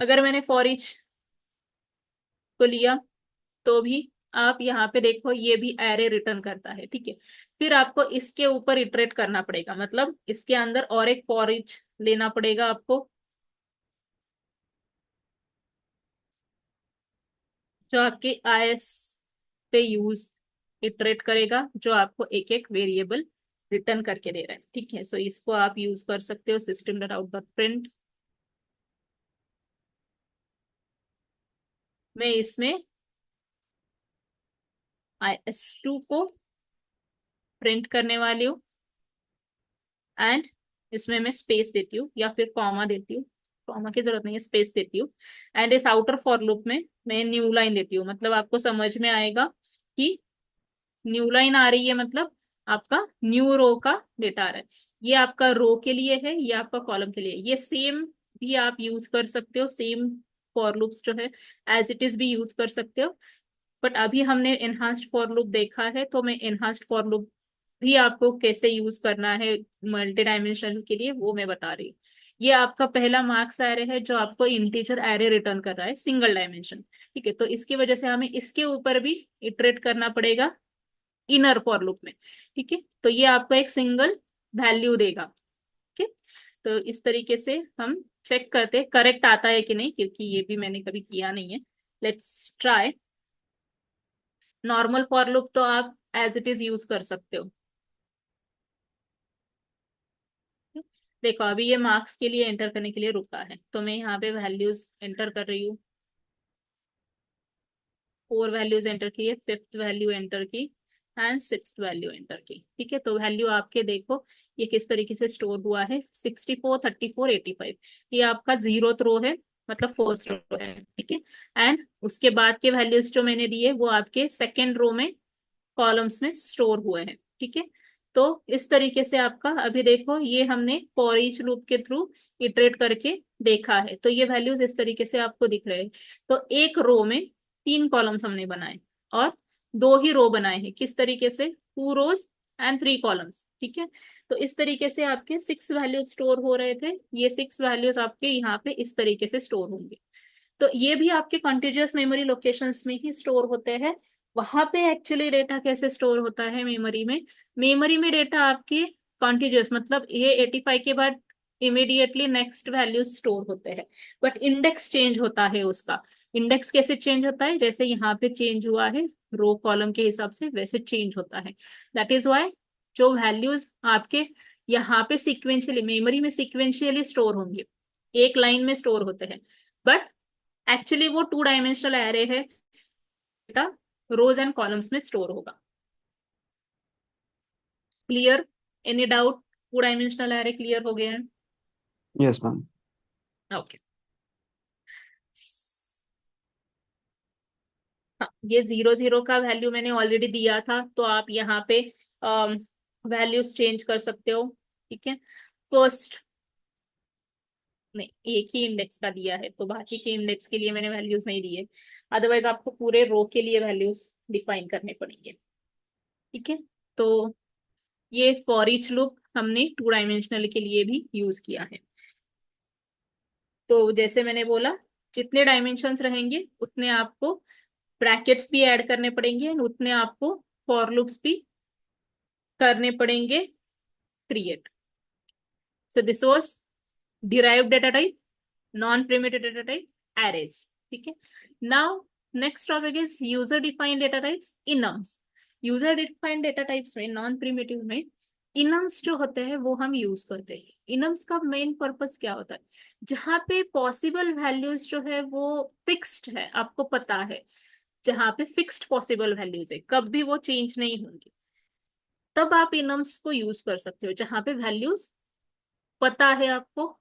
अगर मैंने फॉर ईच को लिया तो भी आप यहाँ पे देखो ये भी एरे रिटर्न करता है, ठीक है। फिर आपको इसके ऊपर इटरेट करना पड़ेगा, मतलब इसके अंदर और एक फॉर ईच लेना पड़ेगा आपको, जो आपके आईएस पे यूज इटरेट करेगा, जो आपको एक एक वेरिएबल रिटर्न करके दे रहा है, ठीक है। सो इसको आप यूज कर सकते हो system dot out dot print में। इसमें IS2 को प्रिंट करने वाली हूँ, एंड इसमें मैं स्पेस देती हूँ या फिर कॉमा देती हूँ, कॉमा की जरूरत नहीं है, स्पेस देती हूँ। एंड इस आउटर फॉर लूप में मैं न्यू लाइन देती हूँ, मतलब आपको समझ में आएगा कि न्यू लाइन आ रही है, मतलब आपका न्यू रो का डेटा आ रहा है। ये आपका रो के लिए है, ये आपका कॉलम के लिए है। ये सेम भी आप यूज कर सकते हो, सेम फॉर लूप्स जो है एज इट इज भी यूज कर सकते हो। बट अभी हमने एनहांस्ड फॉर लूप देखा है, तो मैं एनहांस्ड फॉर लूप भी आपको कैसे यूज करना है मल्टी डायमेंशनल के लिए वो मैं बता रही हूँ। ये आपका पहला मार्क्स एरे है जो आपको इंटीजर एरे रिटर्न कर रहा है सिंगल डायमेंशन, ठीक है। तो इसकी वजह से हमें इसके ऊपर भी इटरेट करना पड़ेगा इनर फॉर लूप में, ठीक है। तो ये आपको एक सिंगल वैल्यू देगा, ठीक है। तो इस तरीके से हम चेक करते हैं करेक्ट आता है कि नहीं, क्योंकि ये भी मैंने कभी किया नहीं है। Let's try. Normal for loop तो आप एज इट इज यूज कर सकते हो। देखो अभी ये मार्क्स के लिए एंटर करने के लिए रुका है, तो मैं यहाँ पे वैल्यूज एंटर कर रही हूँ। 4 वैल्यूज एंटर की है, 5th वैल्यू एंटर की, एंड 6th वैल्यू एंटर की, ठीक है। तो वैल्यू आपके देखो ये किस तरीके से स्टोर हुआ है, 64, 34, 85। ये आपका 0th रो है, मतलब फर्स्ट रो है, ठीक है। एंड उसके बाद के वैल्यूज जो मैंने दिए वो आपके सेकेंड रो में कॉलम्स में स्टोर हुए हैं, ठीक है। तो इस तरीके से आपका अभी देखो ये हमने फॉर ईच लूप के थ्रू इटरेट करके देखा है, तो ये वैल्यूज इस तरीके से आपको दिख रहे हैं। तो एक रो में 3 कॉलम्स हमने बनाए और 2 ही रो बनाए हैं, किस तरीके से, 2 रोज एंड 3 कॉलम्स, ठीक है। तो इस तरीके से आपके 6 वैल्यूज स्टोर हो रहे थे, ये 6 वैल्यूज आपके यहाँ पे इस तरीके से स्टोर होंगे। तो ये भी आपके कॉन्टिजियस मेमोरी लोकेशंस में ही स्टोर होते हैं। वहां पे एक्चुअली डेटा कैसे स्टोर होता है मेमोरी में, मेमोरी में डेटा आपके कॉन्टिजियस, मतलब ये 85 के बाद इमीडिएटली नेक्स्ट वैल्यू स्टोर होते हैं, बट इंडेक्स चेंज होता है उसका। इंडेक्स कैसे चेंज होता है, जैसे यहाँ पे चेंज हुआ है रो कॉलम के हिसाब से वैसे चेंज होता है। दैट इज वाई जो वैल्यूज आपके यहाँ पे सिक्वेंशियली मेमोरी में सिक्वेंशियली स्टोर होंगे, एक लाइन में स्टोर होते हैं, बट एक्चुअली वो 2 डायमेंशनल एरे है, डेटा रोज एंड कॉलम्स में स्टोर होगा। Clear? Any doubt? 2 dimensional array clear हो गया है? Yes ma'am. ओके। हाँ, ये 0 0 का वैल्यू मैंने ऑलरेडी दिया था, तो आप यहाँ पे वैल्यूज चेंज कर सकते हो, ठीक है। फर्स्ट नहीं, एक ही इंडेक्स का दिया है, तो बाकी के इंडेक्स के लिए मैंने वैल्यूज नहीं दिए, अदरवाइज आपको पूरे रो के लिए वैल्यूज डिफाइन करने पड़ेंगे, ठीक है। तो ये फॉर ईच लूप हमने 2 डायमेंशनल के लिए भी यूज किया है। तो जैसे मैंने बोला, जितने डायमेंशंस रहेंगे उतने आपको ब्रैकेट्स भी ऐड करने पड़ेंगे और उतने आपको फॉर लूप्स भी करने पड़ेंगे create. So this was derived data type, non primitive data type, arrays, ठीक है। Now next topic is user defined data types, enums. User defined data types में, नॉन प्रिमिटिव में, इनम्स जो होते हैं वो हम यूज करते हैं। इनम्स का मेन पर्पस क्या होता है, जहाँ पे पॉसिबल वैल्यूज जो है वो फिक्स्ड है, आपको पता है, जहाँ पे फिक्स्ड पॉसिबल वैल्यूज है, कभी वो चेंज नहीं होंगी, तब आप इनम्स को यूज कर सकते हो। जहाँ पे वैल्यूज पता है आपको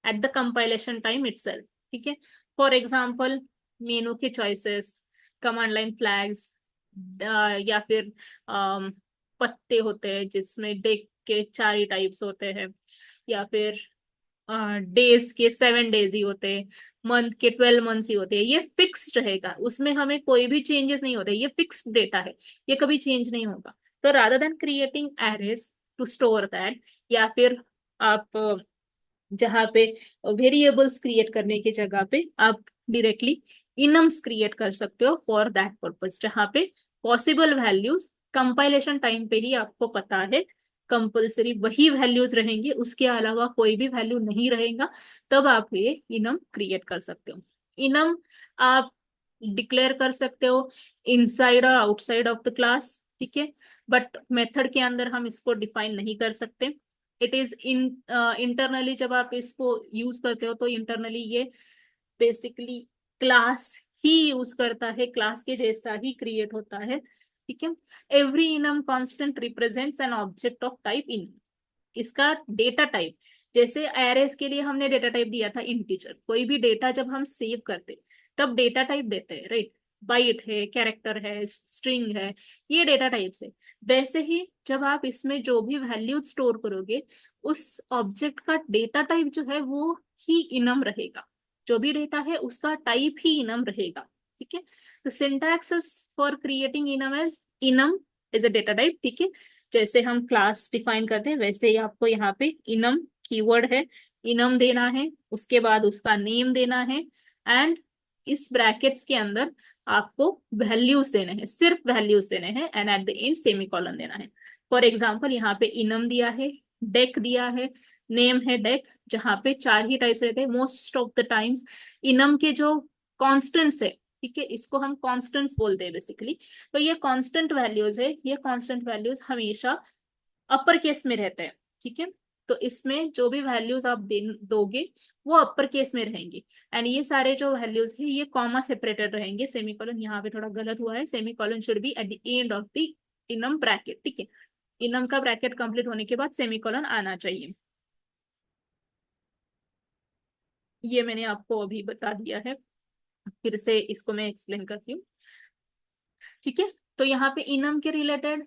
at the compilation time itself, ठीक है। फॉर एग्जाम्पल मेनू के चॉइसेस, कमांड लाइन फ्लैग्स, या फिर पत्ते होते हैं जिसमें डेक के 4 ही टाइप्स होते हैं, या फिर डेज के 7 डेज ही होते हैं, मंथ के 12 मंथ्स ही होते हैं, ये फिक्स्ड रहेगा, उसमें हमें कोई भी चेंजेस नहीं होते, ये फिक्स्ड डेटा है, ये कभी चेंज नहीं होगा। तो rather than creating arrays to store that, या फिर आप जहाँ पे वेरिएबल्स क्रिएट करने की जगह पे आप डायरेक्टली इनम्स क्रिएट कर सकते हो फॉर दैट पर्पस, जहाँ पे पॉसिबल वैल्यूज कंपाइलेशन टाइम पे ही आपको पता है कंपल्सरी वही वैल्यूज रहेंगे, उसके अलावा कोई भी वैल्यू नहीं रहेगा, तब आप ये इनम क्रिएट कर सकते हो। इनम आप डिक्लेयर कर सकते हो इनसाइड और आउटसाइड ऑफ द क्लास, ठीक है, बट मेथड के अंदर हम इसको डिफाइन नहीं कर सकते। इट इज इन इंटरनली, जब आप इसको यूज करते हो तो इंटरनली ये बेसिकली क्लास ही यूज करता है, क्लास के जैसा ही क्रिएट होता है, ठीक है। Every enum constant represents an object of type in, इसका डेटा टाइप, जैसे एरेस के लिए हमने डेटा टाइप दिया था इंटीजर, कोई भी डेटा जब हम सेव करते तब डेटा टाइप देते हैं, राइट, बाइट है, कैरेक्टर है, स्ट्रिंग है, ये डेटा टाइप से। वैसे ही जब आप इसमें जो भी वैल्यू स्टोर करोगे, उस ऑब्जेक्ट का डेटा टाइप जो है वो ही इनम रहेगा, जो भी डेटा है उसका टाइप ही इनम रहेगा, ठीक है। तो syntax for creating enum as enum is a data type, ठीक है। जैसे हम क्लास डिफाइन करते हैं वैसे ही आपको यहाँ पे इनम कीवर्ड है, इनम देना है, उसके बाद उसका नेम देना है, एंड इस ब्रैकेट्स के अंदर आपको वैल्यूज देने हैं, सिर्फ वैल्यूज देने हैं, and at the and semicolon देना है। फॉर एग्जाम्पल यहाँ पे इनम दिया है, डेक दिया है, नेम है डेक, जहाँ पे 4 ही टाइप्स रहते हैं most of the times. Enum के जो कॉन्स्टेंट्स है, ठीक है, इसको हम कॉन्स्टेंट्स बोलते हैं बेसिकली। तो ये कांस्टेंट वैल्यूज है, ये कांस्टेंट वैल्यूज हमेशा अपर केस में रहते हैं, ठीक है। तो इसमें जो भी वैल्यूज आप दोगे वो अपर केस में रहेंगे, एंड ये सारे जो वैल्यूज है ये कॉमा सेपरेटेड रहेंगे, सेमीकोलन यहाँ पे थोड़ा गलत हुआ है, semicolon should be eight the end of the enum bracket, ठीक है। इनम का ब्रैकेट कंप्लीट होने के बाद सेमीकोलन आना चाहिए। ये मैंने आपको अभी बता दिया है, फिर से इसको मैं एक्सप्लेन करती हूँ, ठीक है। तो यहाँ पे इनम के रिलेटेड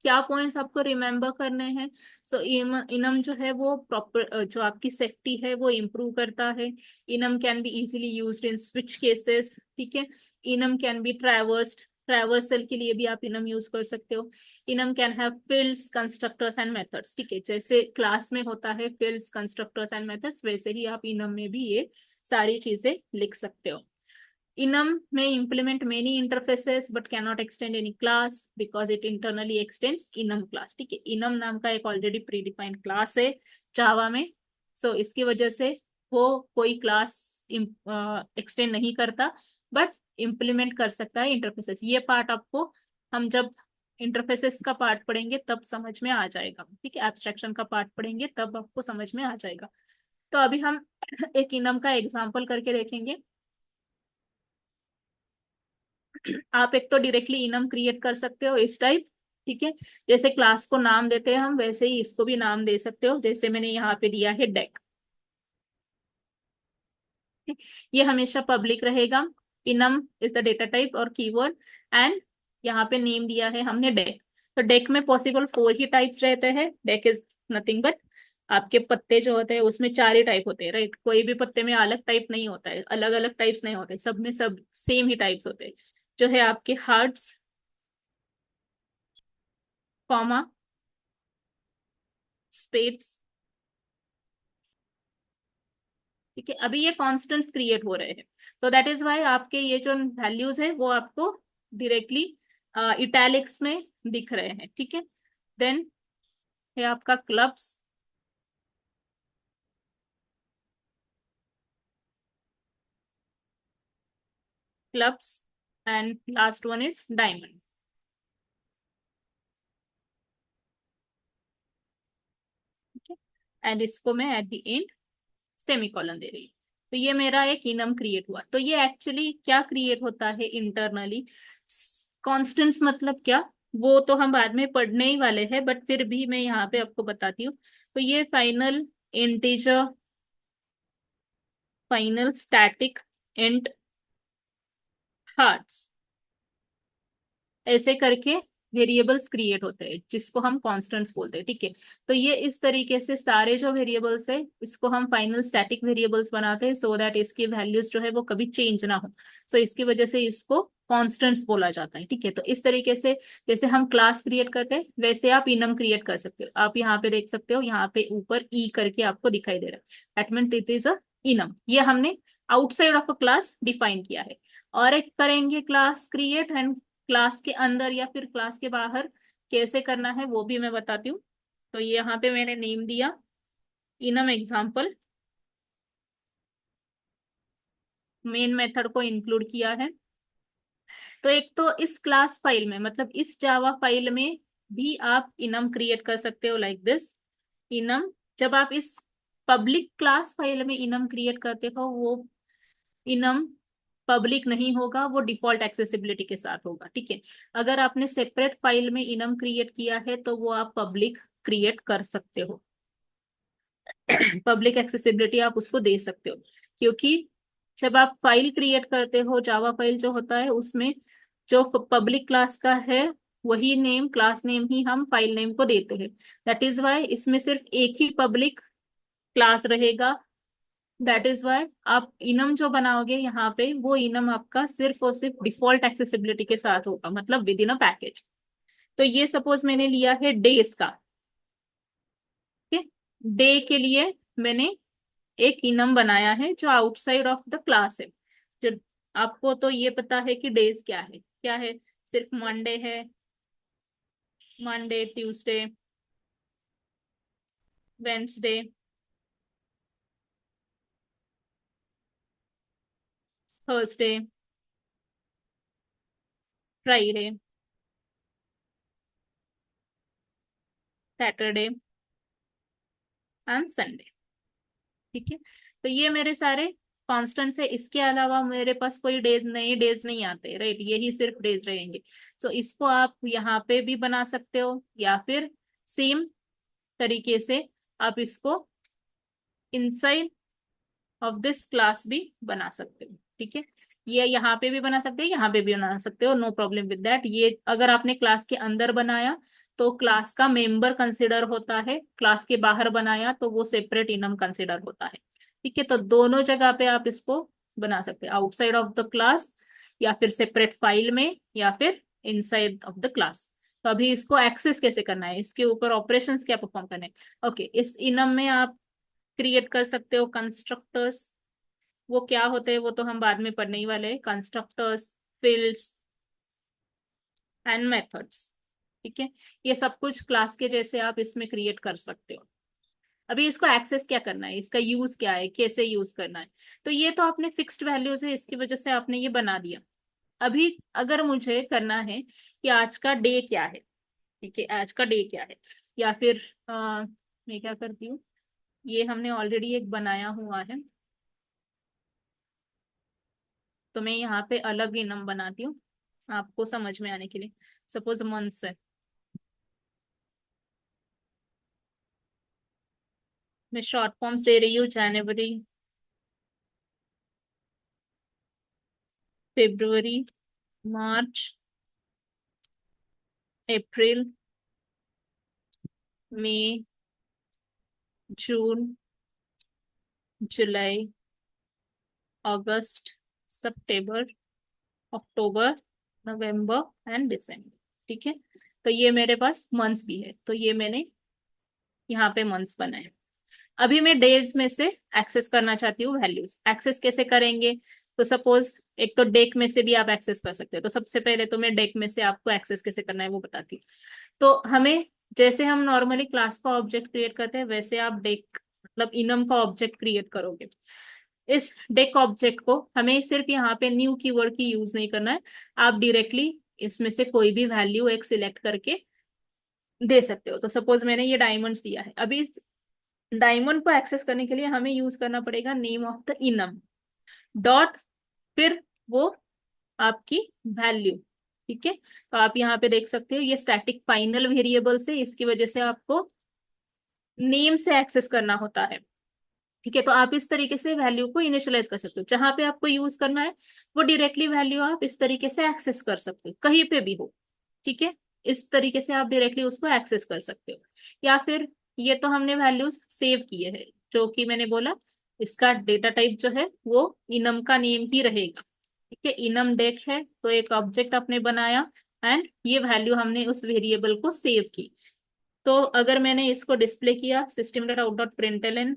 क्या पॉइंट्स आपको रिमेम्बर करने हैं। सो इनम जो है वो प्रॉपर जो आपकी सेफ्टी है वो इम्प्रूव करता है। Enum can be easily used in switch cases, ठीक है। इनम कैन बी ट्रैवर्स्ड, ट्रैवर्सल के लिए भी आप इनम यूज कर सकते हो। Enum can have fields, constructors and methods, ठीक है, जैसे क्लास में होता है फील्ड्स, कंस्ट्रक्टर्स एंड मेथड्स, वैसे ही आप इनम में भी ये सारी चीजें लिख सकते हो। Enum may implement many interfaces but cannot extend any class because it internally extends enum class, ठीक है। enum नाम का एक ऑलरेडी प्री डिफाइंड क्लास है जावा में, सो इसकी वजह से वो कोई क्लास एक्सटेंड नहीं करता, बट इम्प्लीमेंट कर सकता है इंटरफेसेस। ये पार्ट आपको हम जब इंटरफेसेस का पार्ट पढ़ेंगे तब समझ में आ जाएगा, ठीक है, एब्स्ट्रैक्शन का पार्ट पढ़ेंगे तब आपको समझ में आ जाएगा। तो अभी हम एक इनम का एग्जाम्पल करके देखेंगे। आप एक तो डायरेक्टली इनम क्रिएट कर सकते हो इस टाइप, ठीक है, जैसे क्लास को नाम देते हैं हम वैसे ही इसको भी नाम दे सकते हो, जैसे मैंने यहाँ पे दिया है डेक, ये हमेशा पब्लिक रहेगा। Enum is the data type और कीवर्ड, एंड यहाँ पे नेम दिया है हमने डेक। तो डेक में पॉसिबल 4 ही टाइप्स रहते हैं, डेक इज नथिंग बट आपके पत्ते जो होते हैं उसमें 4 ही टाइप होते हैं, राइट, कोई भी पत्ते में अलग टाइप नहीं होता है, अलग अलग टाइप्स नहीं होते, सब में सब सेम ही टाइप्स होते हैं, जो है आपके हार्ट्स, कॉमा, स्पेस, ठीक है। अभी ये कॉन्स्टेंट्स क्रिएट हो रहे हैं, तो दैट इज वाई आपके ये जो वैल्यूज है वो आपको डायरेक्टली इटैलिक्स में दिख रहे हैं, ठीक है। देन है आपका clubs, clubs, and last one is diamond, ठीक है, एंड इसको मैं एट द एंड सेमीकोलन दे रही हूँ। तो ये मेरा एक इनम क्रिएट हुआ। तो ये एक्चुअली क्या क्रिएट होता है इंटरनली, कॉन्स्टेंट्स मतलब क्या, वो तो हम बाद में पढ़ने ही वाले हैं, बट फिर भी मैं यहाँ पे आपको बताती हूँ। तो ये final integer, final static int hearts, ऐसे करके वेरिएबल्स क्रिएट होते हैं जिसको हम कॉन्स्टेंट्स बोलते हैं, ठीक है। तो ये इस तरीके से सारे जो वेरिएबल्स है इसको हम फाइनल स्टैटिक वेरिएबल्स बनाते हैं, सो दैट इसकी वैल्यूज जो है वो कभी चेंज ना हो। सो इसकी वजह से इसको कॉन्स्टेंट्स बोला जाता है, ठीक है। तो इस तरीके से जैसे हम क्लास क्रिएट करते हैं वैसे आप इनम क्रिएट कर सकते हो। आप यहाँ पे देख सकते हो, यहाँ पे ऊपर ई करके आपको दिखाई दे रहा है, that mean it is a enum. ये हमने outside of a class define किया है। और एक करेंगे क्लास क्रिएट, एंड क्लास के अंदर या फिर क्लास के बाहर कैसे करना है वो भी मैं बताती हूँ। तो ये यहाँ पे मैंने नेम दिया इनम एग्जाम्पल, मेन मेथड को इंक्लूड किया है। तो एक तो इस क्लास फाइल में, मतलब इस जावा फाइल में भी आप इनम क्रिएट कर सकते हो लाइक दिस इनम। जब आप इस पब्लिक क्लास फाइल में इनम क्रिएट करते हो वो इनम पब्लिक नहीं होगा, वो डिफॉल्ट एक्सेसिबिलिटी के साथ होगा, ठीक है। अगर आपने सेपरेट फाइल में इनम क्रिएट किया है तो वो आप पब्लिक क्रिएट कर सकते हो, पब्लिक एक्सेसिबिलिटी आप उसको दे सकते हो। क्योंकि जब आप फाइल क्रिएट करते हो, जावा फाइल जो होता है उसमें जो पब्लिक क्लास का है वही नेम, क्लास नेम ही हम फाइल नेम को देते हैं। दैट इज वाई इसमें सिर्फ एक ही पब्लिक क्लास रहेगा। दैट इज वाई आप इनम जो बनाओगे यहाँ पे वो इनम आपका सिर्फ और सिर्फ डिफॉल्ट एक्सेसिबिलिटी के साथ होगा, मतलब विद इन अ पैकेज। तो ये सपोज मैंने लिया है डेज का, ठीक है। डे के लिए मैंने एक इनम बनाया है जो आउटसाइड ऑफ द क्लास है। जो आपको तो ये पता है कि डेज क्या है, क्या है, सिर्फ मंडे है, Monday Tuesday Wednesday Thursday Friday Saturday and Sunday, ठीक है। तो ये मेरे सारे कॉन्स्टेंट्स है, इसके अलावा मेरे पास कोई डेज, नए डेज नहीं आते, राइट, यही सिर्फ डेज रहेंगे। सो इसको आप यहाँ पे भी बना सकते हो या फिर सेम तरीके से आप इसको इनसाइड ऑफ दिस क्लास भी बना सकते हो, ठीक है। ये यहाँ पे भी बना सकते हो, यहाँ पे भी बना सकते हो, नो प्रॉब्लम विद दैट। ये अगर आपने क्लास के अंदर बनाया तो क्लास का मेंबर कंसिडर होता है, क्लास के बाहर बनाया तो वो सेपरेट इनम कंसिडर होता है, ठीक है। तो दोनों जगह पे आप इसको बना सकते हैं, आउटसाइड ऑफ द क्लास या फिर सेपरेट फाइल में या फिर इनसाइड ऑफ द क्लास। तो अभी इसको एक्सेस कैसे करना है, इसके ऊपर ऑपरेशंस क्या परफॉर्म करने हैं। ओके, इस इनम में आप क्रिएट कर सकते हो कंस्ट्रक्टर्स। वो क्या होते हैं वो तो हम बाद में पढ़ने ही वाले हैं, कंस्ट्रक्टर्स, फील्ड्स एंड मेथड्स, ठीक है। ये सब कुछ क्लास के जैसे आप इसमें क्रिएट कर सकते हो। अभी इसको एक्सेस क्या करना है, इसका यूज क्या है, कैसे यूज करना है। तो ये तो आपने फिक्स्ड वैल्यूज है, इसकी वजह से आपने ये बना दिया। अभी अगर मुझे करना है कि आज का डे क्या है, ठीक है, आज का डे क्या है, या फिर मैं क्या करती हूँ, ये हमने ऑलरेडी एक बनाया हुआ है तो मैं यहाँ पे अलग ही नम बनाती हूँ आपको समझ में आने के लिए। सपोज मंथ्स है, मैं शॉर्ट फॉर्म्स दे रही हूँ, जनवरी, February, March, April, May, June, July, August, September, October, November and दिसंबर, ठीक है। तो ये मेरे पास मंथ्स भी है, तो ये मैंने यहाँ पे मंथ्स बनाए। अभी मैं डेज में से एक्सेस करना चाहती हूँ वैल्यूज, एक्सेस कैसे करेंगे। तो सपोज एक तो डेक में से भी आप एक्सेस कर सकते हो, तो सबसे पहले तो मैं डेक में से आपको एक्सेस कैसे करना है वो बताती हूँ। तो हमें, जैसे हम नॉर्मली क्लास का ऑब्जेक्ट क्रिएट करते हैं वैसे आप डेक मतलब इनम का ऑब्जेक्ट क्रिएट करोगे। इस डेक ऑब्जेक्ट को हमें सिर्फ यहाँ पे न्यू कीवर्ड की यूज नहीं करना है, आप डायरेक्टली इसमें से कोई भी वैल्यू एक सिलेक्ट करके दे सकते हो। तो सपोज मैंने ये डायमंड्स दिया है, अभी इस डायमंड को एक्सेस करने के लिए हमें यूज करना पड़ेगा name of the enum dot, फिर वो आपकी वैल्यू, ठीक है। तो आप यहाँ पे देख सकते हो ये स्टैटिक फाइनल वेरिएबल से, इसकी वजह से आपको नेम से एक्सेस करना होता है, ठीक है। तो आप इस तरीके से वैल्यू को इनिशियलाइज कर सकते हो, जहां पे आपको यूज करना है वो डायरेक्टली वैल्यू आप इस तरीके से एक्सेस कर सकते हो कहीं पे भी हो, ठीक है। इस तरीके से आप डायरेक्टली उसको एक्सेस कर सकते हो। या फिर ये तो हमने वैल्यूज सेव किए हैं, जो कि मैंने बोला इसका डेटा टाइप जो है वो इनम का नेम ही रहेगा। ठीक है, इनम डेक है तो एक ऑब्जेक्ट आपने बनाया एंड ये वैल्यू हमने उस वेरिएबल को सेव की। तो अगर मैंने इसको डिस्प्ले किया system dot out dot println,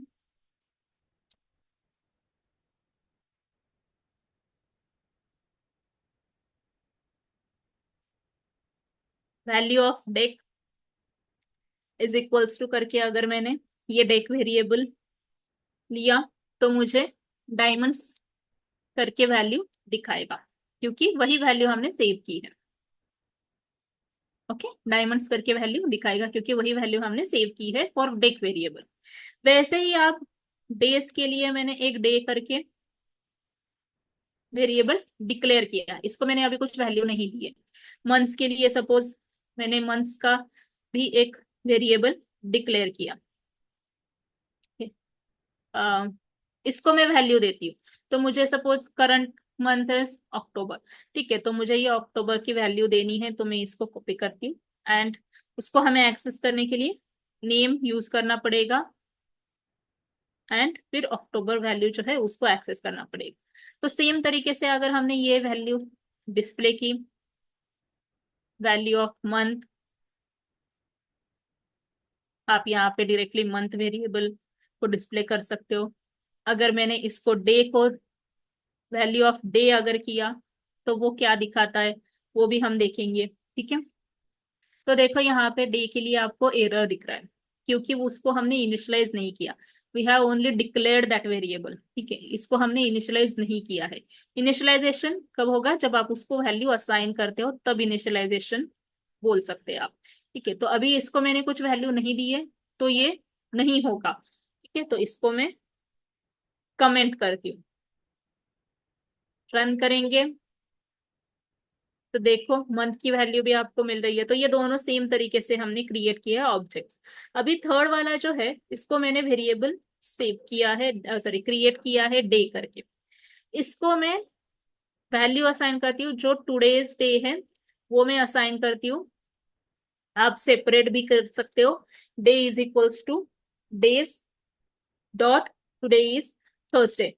value of dec is equals to करके अगर मैंने ये डेक वेरिएबल लिया, तो मुझे डायमंड्स करके वैल्यू दिखाएगा, क्योंकि वही वैल्यू हमने सेव की है। ओके, डायमंड्स करके वैल्यू दिखाएगा क्योंकि वही वैल्यू हमने सेव की है फॉर डेक वेरिएबल। वैसे ही आप डेज के लिए मैंने एक डे करके वेरिएबल डिक्लेयर किया, इसको मैंने अभी कुछ वैल्यू नहीं दी है। मंथ्स के लिए सपोज मैंने मंथ्स का भी एक वेरिएबल डिक्लेयर किया। अ, इसको मैं वैल्यू देती हूँ, तो मुझे सपोज करंट मंथ है अक्टूबर। ठीक है, तो मुझे ये अक्टूबर की वैल्यू देनी है, तो मैं इसको कॉपी करती हूँ एंड उसको हमें एक्सेस करने के लिए नेम यूज करना पड़ेगा एंड फिर अक्टूबर वैल्यू जो है उसको एक्सेस करना पड़ेगा। तो सेम तरीके से अगर हमने ये वैल्यू डिस्प्ले की, वैल्यू ऑफ मंथ, आप यहाँ पे डायरेक्टली मंथ वेरिएबल को डिस्प्ले कर सकते हो। अगर मैंने इसको डे को वैल्यू ऑफ डे अगर किया तो वो क्या दिखाता है वो भी हम देखेंगे। ठीक है, तो देखो यहाँ पे डे के लिए आपको एरर दिख रहा है क्योंकि उसको हमने इनिशियलाइज नहीं किया। We have only declared that variable. ठीक है, इसको हमने इनिशियलाइज नहीं किया है। इनिशियलाइजेशन कब होगा, जब आप उसको वैल्यू असाइन करते हो तब इनिशियलाइजेशन बोल सकते हैं आप। ठीक है, तो अभी इसको मैंने कुछ वैल्यू नहीं दी है तो ये नहीं होगा। ठीक है, तो इसको मैं कमेंट करती हूँ, रन करेंगे तो देखो मंथ की वैल्यू भी आपको मिल रही है। तो ये दोनों सेम तरीके से हमने क्रिएट किया है ऑब्जेक्ट्स। अभी थर्ड वाला जो है इसको मैंने वेरिएबल सेव किया है, सॉरी क्रिएट किया है डे करके। इसको मैं वैल्यू असाइन करती हूँ, जो टुडेज डे है वो मैं असाइन करती हूँ। आप सेपरेट भी कर सकते हो, day is equals two days dot today is Thursday.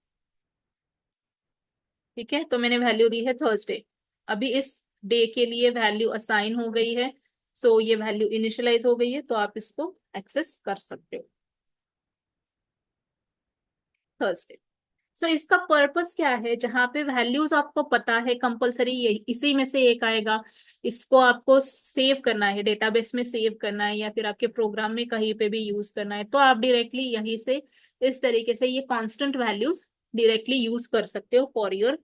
ठीक है, तो मैंने वैल्यू दी है थर्सडे। अभी इस डे के लिए वैल्यू असाइन हो गई है, सो ये वैल्यू इनिशियलाइज हो गई है, तो आप इसको एक्सेस कर सकते हो थर्सडे। सो इसका पर्पस क्या है, जहां पे वैल्यूज आपको पता है कंपलसरी ये इसी में से एक आएगा, इसको आपको सेव करना है, डेटाबेस में सेव करना है या फिर आपके प्रोग्राम में कहीं पे भी यूज करना है, तो आप डायरेक्टली यहीं से इस तरीके से ये कांस्टेंट वैल्यूज डायरेक्टली यूज कर सकते हो फॉर योर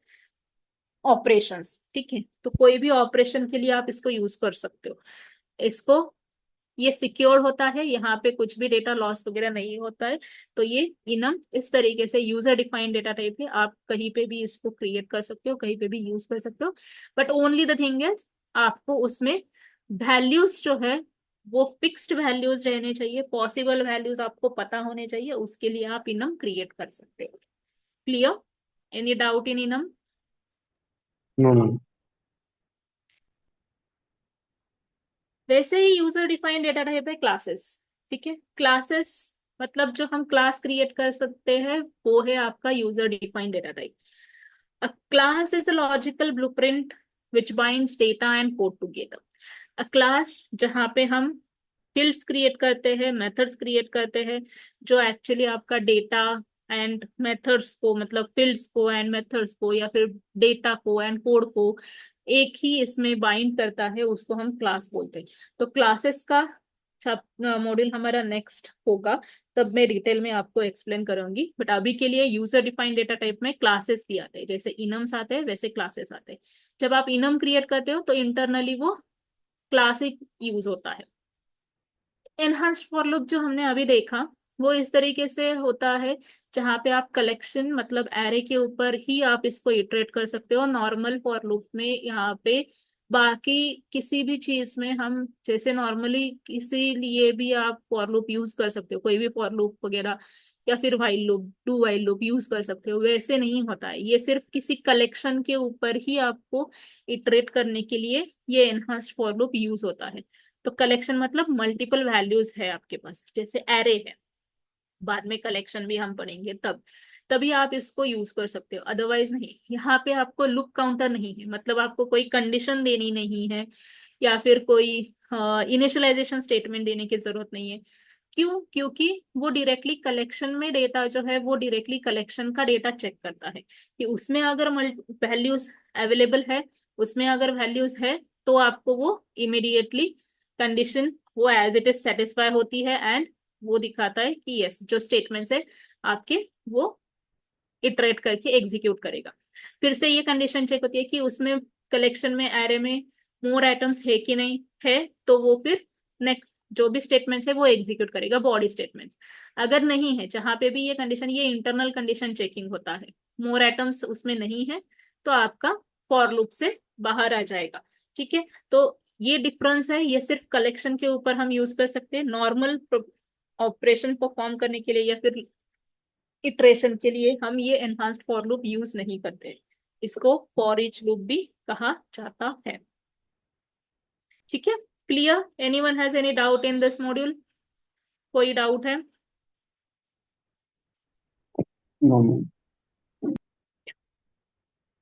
ऑपरेशंस। ठीक है, तो कोई भी ऑपरेशन के लिए आप इसको यूज कर सकते हो। इसको ये सिक्योर होता है, यहाँ पे कुछ भी डेटा लॉस वगैरह नहीं होता है। तो ये इनम इस तरीके से यूजर डिफाइंड डेटा टाइप है, आप कहीं पे भी इसको क्रिएट कर सकते हो, कहीं पे भी यूज कर सकते हो। But only the thing is आपको उसमें वैल्यूज जो है वो फिक्स्ड वैल्यूज रहने चाहिए, पॉसिबल वैल्यूज आपको पता होने चाहिए, उसके लिए आप इनम क्रिएट कर सकते हो। Clear? Any doubt in enum? No no. वैसे ही यूजर डिफाइंड डेटा टाइप है क्लासेस। ठीक है, क्लासेस मतलब जो हम क्लास क्रिएट कर सकते हैं वो है आपका user defined data type. A class is a logical blueprint which binds data and code together. A class जहाँ पे हम फील्ड्स क्रिएट करते हैं, मेथड्स क्रिएट करते हैं, जो एक्चुअली आपका डेटा एंड मेथड्स को, मतलब फील्ड्स को एंड मेथड्स को या फिर डेटा को एंड कोड को एक ही इसमें बाइंड करता है, उसको हम क्लास बोलते हैं। तो क्लासेस का मॉड्यूल हमारा नेक्स्ट होगा, तब मैं डिटेल में आपको एक्सप्लेन करूंगी। बट अभी के लिए यूजर डिफाइंड डेटा टाइप में क्लासेस भी आते हैं, जैसे इनम्स आते हैं वैसे क्लासेस आते हैं। जब आप इनम क्रिएट करते हो तो इंटरनली वो क्लासिक यूज होता है। एनहांस्ड फॉर लूप जो हमने अभी देखा वो इस तरीके से होता है, जहाँ पे आप कलेक्शन मतलब एरे के ऊपर ही आप इसको इटरेट कर सकते हो। नॉर्मल फॉर लूप में यहाँ पे बाकी किसी भी चीज में हम जैसे नॉर्मली किसी लिए भी आप फॉर लूप यूज कर सकते हो, कोई भी फॉर लूप वगैरह, या फिर while loop, do while loop use कर सकते हो, वैसे नहीं होता है। ये सिर्फ किसी कलेक्शन के ऊपर ही आपको इटरेट करने के लिए ये एनहांस्ड फॉर लूप यूज होता है। तो कलेक्शन मतलब मल्टीपल वैल्यूज है आपके पास, जैसे एरे है, बाद में कलेक्शन भी हम पढ़ेंगे तब, तभी आप इसको यूज कर सकते हो, अदरवाइज नहीं। यहाँ पे आपको लूप काउंटर नहीं है, मतलब आपको कोई कंडीशन देनी नहीं है, या फिर कोई इनिशियलाइजेशन स्टेटमेंट देने की जरूरत नहीं है। क्यों? क्योंकि वो डायरेक्टली कलेक्शन में डेटा जो है वो डायरेक्टली कलेक्शन का डेटा चेक करता है कि उसमें अगर वैल्यूज अवेलेबल है, उसमें अगर वैल्यूज है, तो आपको वो इमिडिएटली कंडीशन वो एज इट इज सेटिस्फाई होती है, एंड वो दिखाता है कि यस जो स्टेटमेंट्स है आपके, वो इटरेट करके एग्जीक्यूट करेगा। फिर से ये कंडीशन चेक होती है कि उसमें कलेक्शन में एरे में मोर आइटम्स है कि नहीं है, तो वो फिर नेक्स्ट जो भी स्टेटमेंट्स है वो एग्जीक्यूट करेगा, बॉडी स्टेटमेंट्स। अगर नहीं है, जहां पे भी ये कंडीशन, ये इंटरनल कंडीशन चेकिंग होता है, मोर आइटम्स उसमें नहीं है, तो आपका फॉर लूप से बाहर आ जाएगा। ठीक है, तो ये डिफरेंस है, ये सिर्फ कलेक्शन के ऊपर हम यूज कर सकते हैं, नॉर्मल ऑपरेशन परफॉर्म करने के लिए या फिर इटरेशन के लिए हम ये एनहांस्ड फॉर लूप यूज नहीं करते। इसको फॉर ईच लूप भी कहा जाता है। ठीक है, clear? Anyone has any doubt in this module? कोई डाउट है? No ma'am.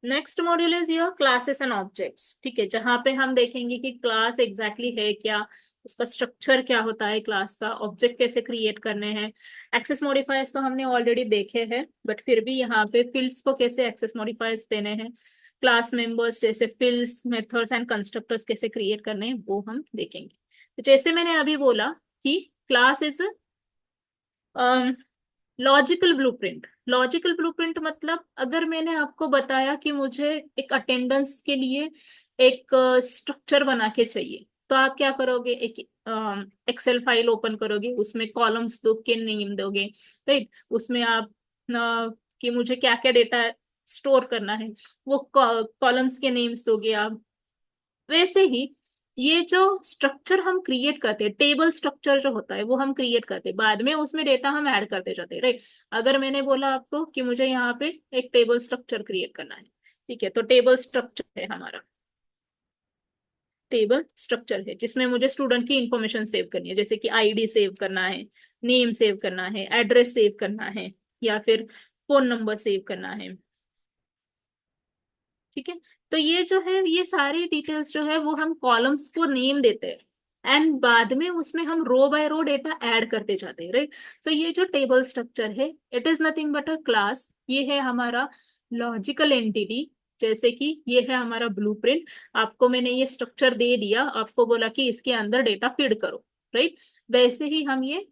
Next module is your classes and objects. ठीक है, जहां पे हम देखेंगे कि क्लास एग्जैक्टली है क्या, उसका स्ट्रक्चर क्या होता है क्लास का, ऑब्जेक्ट कैसे क्रिएट करने हैं। एक्सेस मॉडिफायर्स तो हमने ऑलरेडी देखे हैं, बट फिर भी यहाँ पे फील्ड्स को कैसे एक्सेस मॉडिफायर्स देने हैं, क्लास मेंबर्स जैसे फील्ड्स, मेथड्स एंड कंस्ट्रक्टर्स कैसे क्रिएट करने हैं, वो हम देखेंगे। तो जैसे मैंने अभी बोला कि class is logical blueprint. Logical blueprint मतलब अगर मैंने आपको बताया कि मुझे एक अटेंडेंस के लिए एक स्ट्रक्चर बना के चाहिए, तो आप क्या करोगे, एक एक्सेल फाइल ओपन करोगे, उसमें कॉलम्स दो के नेम दोगे, राइट? उसमें आप कि मुझे क्या क्या डेटा स्टोर करना है, वो कॉलम्स के नेम्स दोगे आप। वैसे ही ये जो स्ट्रक्चर हम क्रिएट करते हैं, टेबल स्ट्रक्चर जो होता है वो हम क्रिएट करते हैं, बाद में उसमें डेटा हम ऐड करते जाते हैं, राइट? अगर मैंने बोला आपको कि मुझे यहाँ पे एक टेबल स्ट्रक्चर क्रिएट करना है, ठीक है, तो टेबल स्ट्रक्चर है हमारा, टेबल स्ट्रक्चर है जिसमें मुझे स्टूडेंट की इंफॉर्मेशन सेव करनी है, जैसे कि आईडी सेव करना है, नेम सेव करना है, एड्रेस सेव करना है, या फिर फोन नंबर सेव करना है। ठीक है, तो ये जो है, ये सारी डिटेल्स जो है वो हम कॉलम्स को नेम देते हैं, एंड बाद में उसमें हम रो बाय रो डेटा ऐड करते जाते हैं, राइट? सो ये जो टेबल स्ट्रक्चर है, it is nothing but a class. ये है हमारा लॉजिकल एंटिटी, जैसे कि ये है हमारा ब्लूप्रिंट। आपको मैंने ये स्ट्रक्चर दे दिया, आपको बोला कि इसके अंदर डेटा फीड करो, राइट? वैसे ही हम ये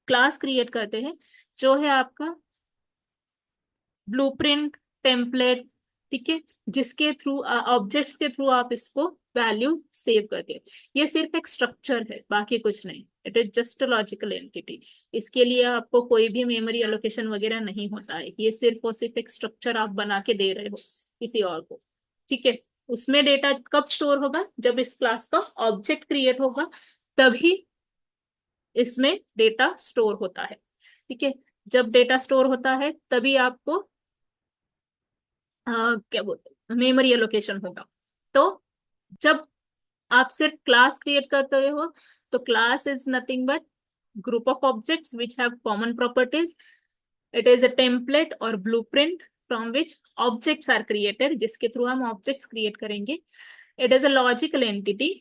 क्लास क्रिएट करते हैं, जो है आपका ब्लूप्रिंट, टेम्पलेट। ठीक है, जिसके थ्रू, ऑब्जेक्ट्स के थ्रू आप इसको वैल्यू सेव करते हो। ये सिर्फ एक स्ट्रक्चर है, बाकी कुछ नहीं, it is just a logical entity. इसके लिए आपको कोई भी मेमोरी एलोकेशन वगैरह नहीं होता है, ये सिर्फ और सिर्फ एक स्ट्रक्चर आप बना के दे रहे हो किसी और को। ठीक है, उसमें डेटा कब स्टोर होगा, जब इस क्लास का ऑब्जेक्ट क्रिएट होगा, तभी इसमें डेटा स्टोर होता है। ठीक है, जब डेटा स्टोर होता है तभी आपको क्या बोलते, मेमोरी एलोकेशन होगा। तो जब आप सिर्फ क्लास क्रिएट करते हो, तो class is nothing but group of objects which have common properties. It is a template और blueprint from which objects are created, जिसके थ्रू हम ऑब्जेक्ट्स क्रिएट करेंगे। It is a logical entity,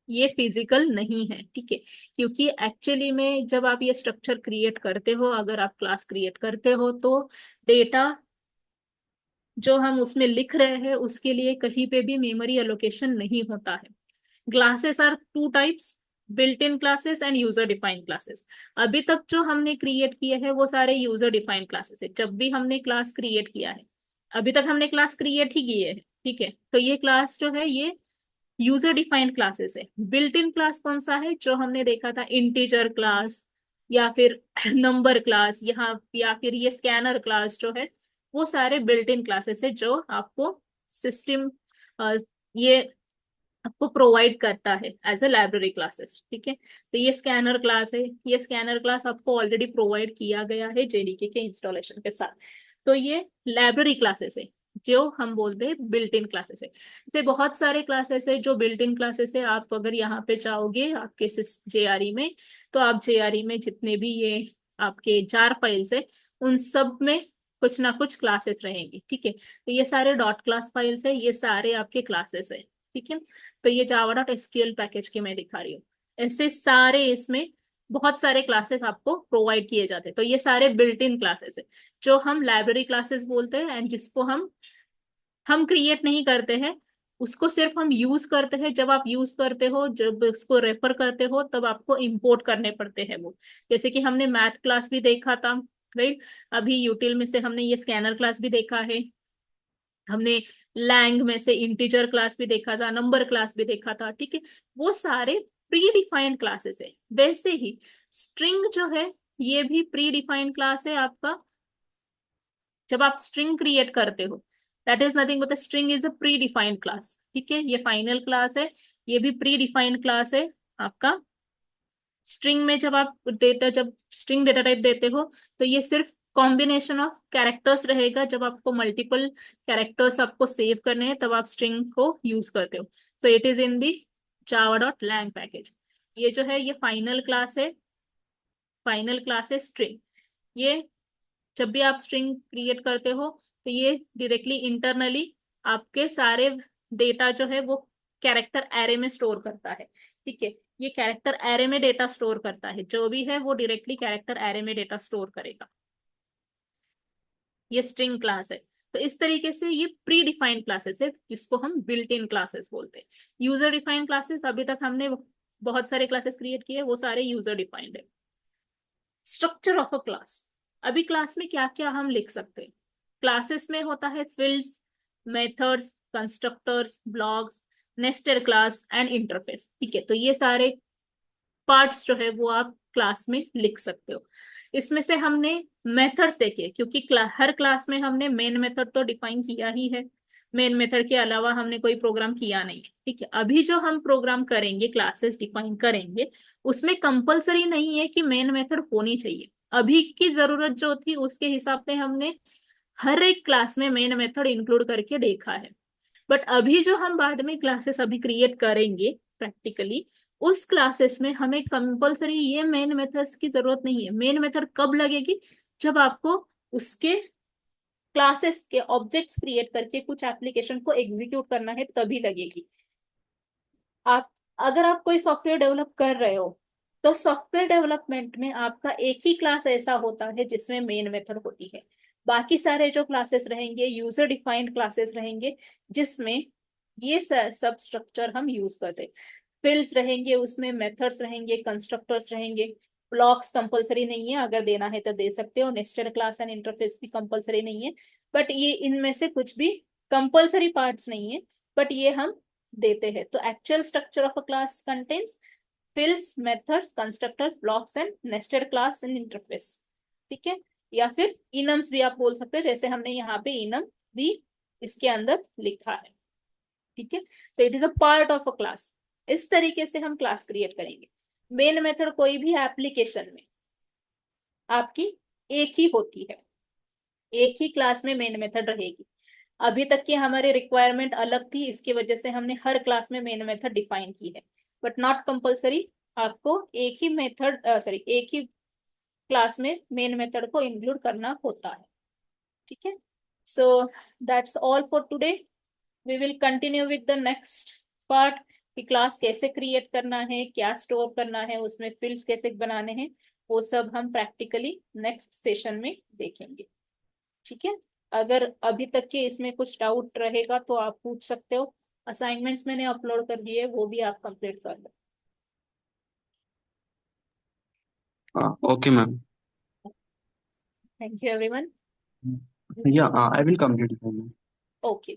ये physical नहीं है। ठीक है, क्योंकि एक्चुअली में जब आप ये स्ट्रक्चर क्रिएट करते हो, अगर आप क्लास क्रिएट करते हो, तो डेटा जो हम उसमें लिख रहे हैं उसके लिए कहीं पे भी मेमोरी एलोकेशन नहीं होता है। Classes are two types, built in classes and user defined classes. अभी तक जो हमने क्रिएट किए हैं वो सारे यूजर डिफाइंड क्लासेस है, जब भी हमने क्लास क्रिएट किया है, अभी तक हमने क्लास क्रिएट ही किए हैं। ठीक है, तो ये क्लास जो है ये यूजर डिफाइंड क्लासेस है। बिल्ट इन क्लास कौन सा है, जो हमने देखा था इंटीजर क्लास, या फिर नंबर क्लास, यहाँ या फिर ये स्कैनर क्लास जो है, वो सारे बिल्ट इन क्लासेस है जो आपको सिस्टम, ये आपको प्रोवाइड करता है एज अ लाइब्रेरी क्लासेस। ठीक है, तो ये स्कैनर क्लास है, ये स्कैनर क्लास आपको ऑलरेडी प्रोवाइड किया गया है जेडीके के इंस्टॉलेशन के साथ। तो ये लाइब्रेरी क्लासेस है जो हम बोलते हैं बिल्ट इन क्लासेस है। ऐसे बहुत सारे क्लासेस है जो बिल्ट इन क्लासेस है। आप अगर यहाँ पे जाओगे आपके जेआरई में, तो आप जेआरई में जितने भी ये आपके जार फाइल्स है उन सब में कुछ ना कुछ क्लासेस रहेंगी। ठीक है, तो ये सारे डॉट क्लास फाइल्स है, ये सारे आपके क्लासेस है। ठीक है, तो ये जावा डॉट एसक्यूएल पैकेज के मैं दिखा रही हूँ। ऐसे सारे इसमें बहुत सारे क्लासेस आपको प्रोवाइड किए जाते हैं। तो ये सारे बिल्ट इन क्लासेस है जो हम लाइब्रेरी क्लासेस बोलते हैं, एंड जिसको हम क्रिएट नहीं करते हैं, उसको सिर्फ हम यूज करते हैं। जब आप यूज करते हो, जब उसको रेफर करते हो, तब आपको इंपोर्ट करने पड़ते हैं वो। जैसे कि हमने मैथ क्लास भी देखा था, राइट। अभी यूटिल में से हमने ये स्कैनर क्लास भी देखा है, हमने लैंग में से इंटीजर क्लास भी देखा था, नंबर क्लास भी देखा था। ठीक है, वो सारे प्री डिफाइंड क्लासेस है। वैसे ही स्ट्रिंग जो है ये भी प्री डिफाइंड क्लास है आपका। जब आप स्ट्रिंग क्रिएट करते हो, that is nothing but string is a pre defined class. ठीक है, ये फाइनल क्लास है, ये भी प्री डिफाइंड क्लास है आपका। स्ट्रिंग में जब स्ट्रिंग डेटा टाइप देते हो, तो ये सिर्फ कॉम्बिनेशन ऑफ कैरेक्टर्स रहेगा। जब आपको मल्टीपल कैरेक्टर्स आपको सेव करने हैं तब आप स्ट्रिंग को यूज करते हो। So it is in the Java dot lang package. ये जो है ये फाइनल क्लास है, फाइनल क्लास है स्ट्रिंग। ये जब भी आप स्ट्रिंग क्रिएट करते हो, तो ये डायरेक्टली इंटरनली आपके सारे डेटा जो है वो कैरेक्टर एरे में स्टोर करता है। ठीक है, ये कैरेक्टर एरे में डेटा स्टोर करता है, जो भी है वो डायरेक्टली कैरेक्टर एरे में डेटा स्टोर करेगा। ये स्ट्रिंग क्लास है। तो इस तरीके से ये प्री डिफाइंड क्लासेस है जिसको हम बिल्ट इन क्लासेस बोलते हैं। यूजर डिफाइंड क्लासेस, अभी तक हमने बहुत सारे क्लासेस क्रिएट किए, वो सारे यूजर डिफाइंड है। स्ट्रक्चर ऑफ अ क्लास, अभी क्लास में क्या क्या हम लिख सकते हैं। क्लासेस में होता है fields, methods, constructors, blocks, nested class and interface. ठीक है, तो ये सारे पार्ट्स जो है वो आप क्लास में लिख सकते हो। इसमें से हमने मेथड्स देखे, क्योंकि हर क्लास में हमने मेन मेथड तो डिफाइन किया ही है। मेन मेथड के अलावा हमने कोई प्रोग्राम किया नहीं है। ठीक है, अभी जो हम प्रोग्राम करेंगे, क्लासेस डिफाइन करेंगे, उसमें कंपलसरी नहीं है कि मेन मेथड होनी चाहिए। अभी की जरूरत जो थी उसके हिसाब से हमने हर एक क्लास में मेन मेथड इंक्लूड करके देखा है। बट अभी जो हम बाद में क्लासेस अभी क्रिएट करेंगे प्रैक्टिकली, उस क्लासेस में हमें कंपलसरी ये मेन मेथड्स की जरूरत नहीं है। मेन मेथड कब लगेगी? जब आपको उसके क्लासेस के ऑब्जेक्ट्स क्रिएट करके कुछ एप्लीकेशन को एग्जीक्यूट करना है, तभी लगेगी। आप अगर आप कोई सॉफ्टवेयर डेवलप कर रहे हो, तो सॉफ्टवेयर डेवलपमेंट में आपका एक ही क्लास ऐसा होता है जिसमें मेन मेथड होती है। बाकी सारे जो क्लासेस रहेंगे यूजर डिफाइंड क्लासेस रहेंगे, जिसमें ये सब स्ट्रक्चर हम यूज करते हैं। फील्ड्स रहेंगे, उसमें मेथड्स रहेंगे, कंस्ट्रक्टर्स रहेंगे। ब्लॉक्स कंपलसरी नहीं है, अगर देना है तो दे सकते हो। नेस्टेड क्लास एंड इंटरफेस भी कंपलसरी नहीं है। बट ये इनमें से कुछ भी कंपलसरी पार्ट्स नहीं है, बट ये हम देते हैं। तो actual structure of a class contains fields, methods, constructors, blocks and nested class and interface. ठीक है, या फिर इनम्स भी आप बोल सकते हो, जैसे हमने यहाँ पे इनम भी इसके अंदर लिखा है। ठीक है, सो it is a part of a class. इस तरीके से हम क्लास क्रिएट करेंगे। मेन मेथड कोई भी एप्लीकेशन में आपकी एक ही होती है, एक ही क्लास में मेन मेथड रहेगी। अभी तक की हमारी रिक्वायरमेंट अलग थी, इसकी वजह से हमने हर क्लास में मेन मेथड डिफाइन की है। बट नॉट कंपलसरी, आपको एक ही मेथड सॉरी एक ही क्लास में मेन मेथड को इंक्लूड करना होता है। ठीक है, so that's all for today. We will continue with the next part कि क्लास कैसे क्रिएट करना है, क्या स्टोर करना है, उसमें फील्ड्स कैसे बनाने हैं, वो सब हम प्रैक्टिकली नेक्स्ट सेशन में देखेंगे। ठीक है, अगर अभी तक के इसमें कुछ डाउट रहेगा तो आप पूछ सकते हो। असाइनमेंट्स मैंने अपलोड कर दिए, वो भी आप कंप्लीट कर लो। Okay ma'am. Thank you everyone. Yeah, I will complete it, ma'am. Okay,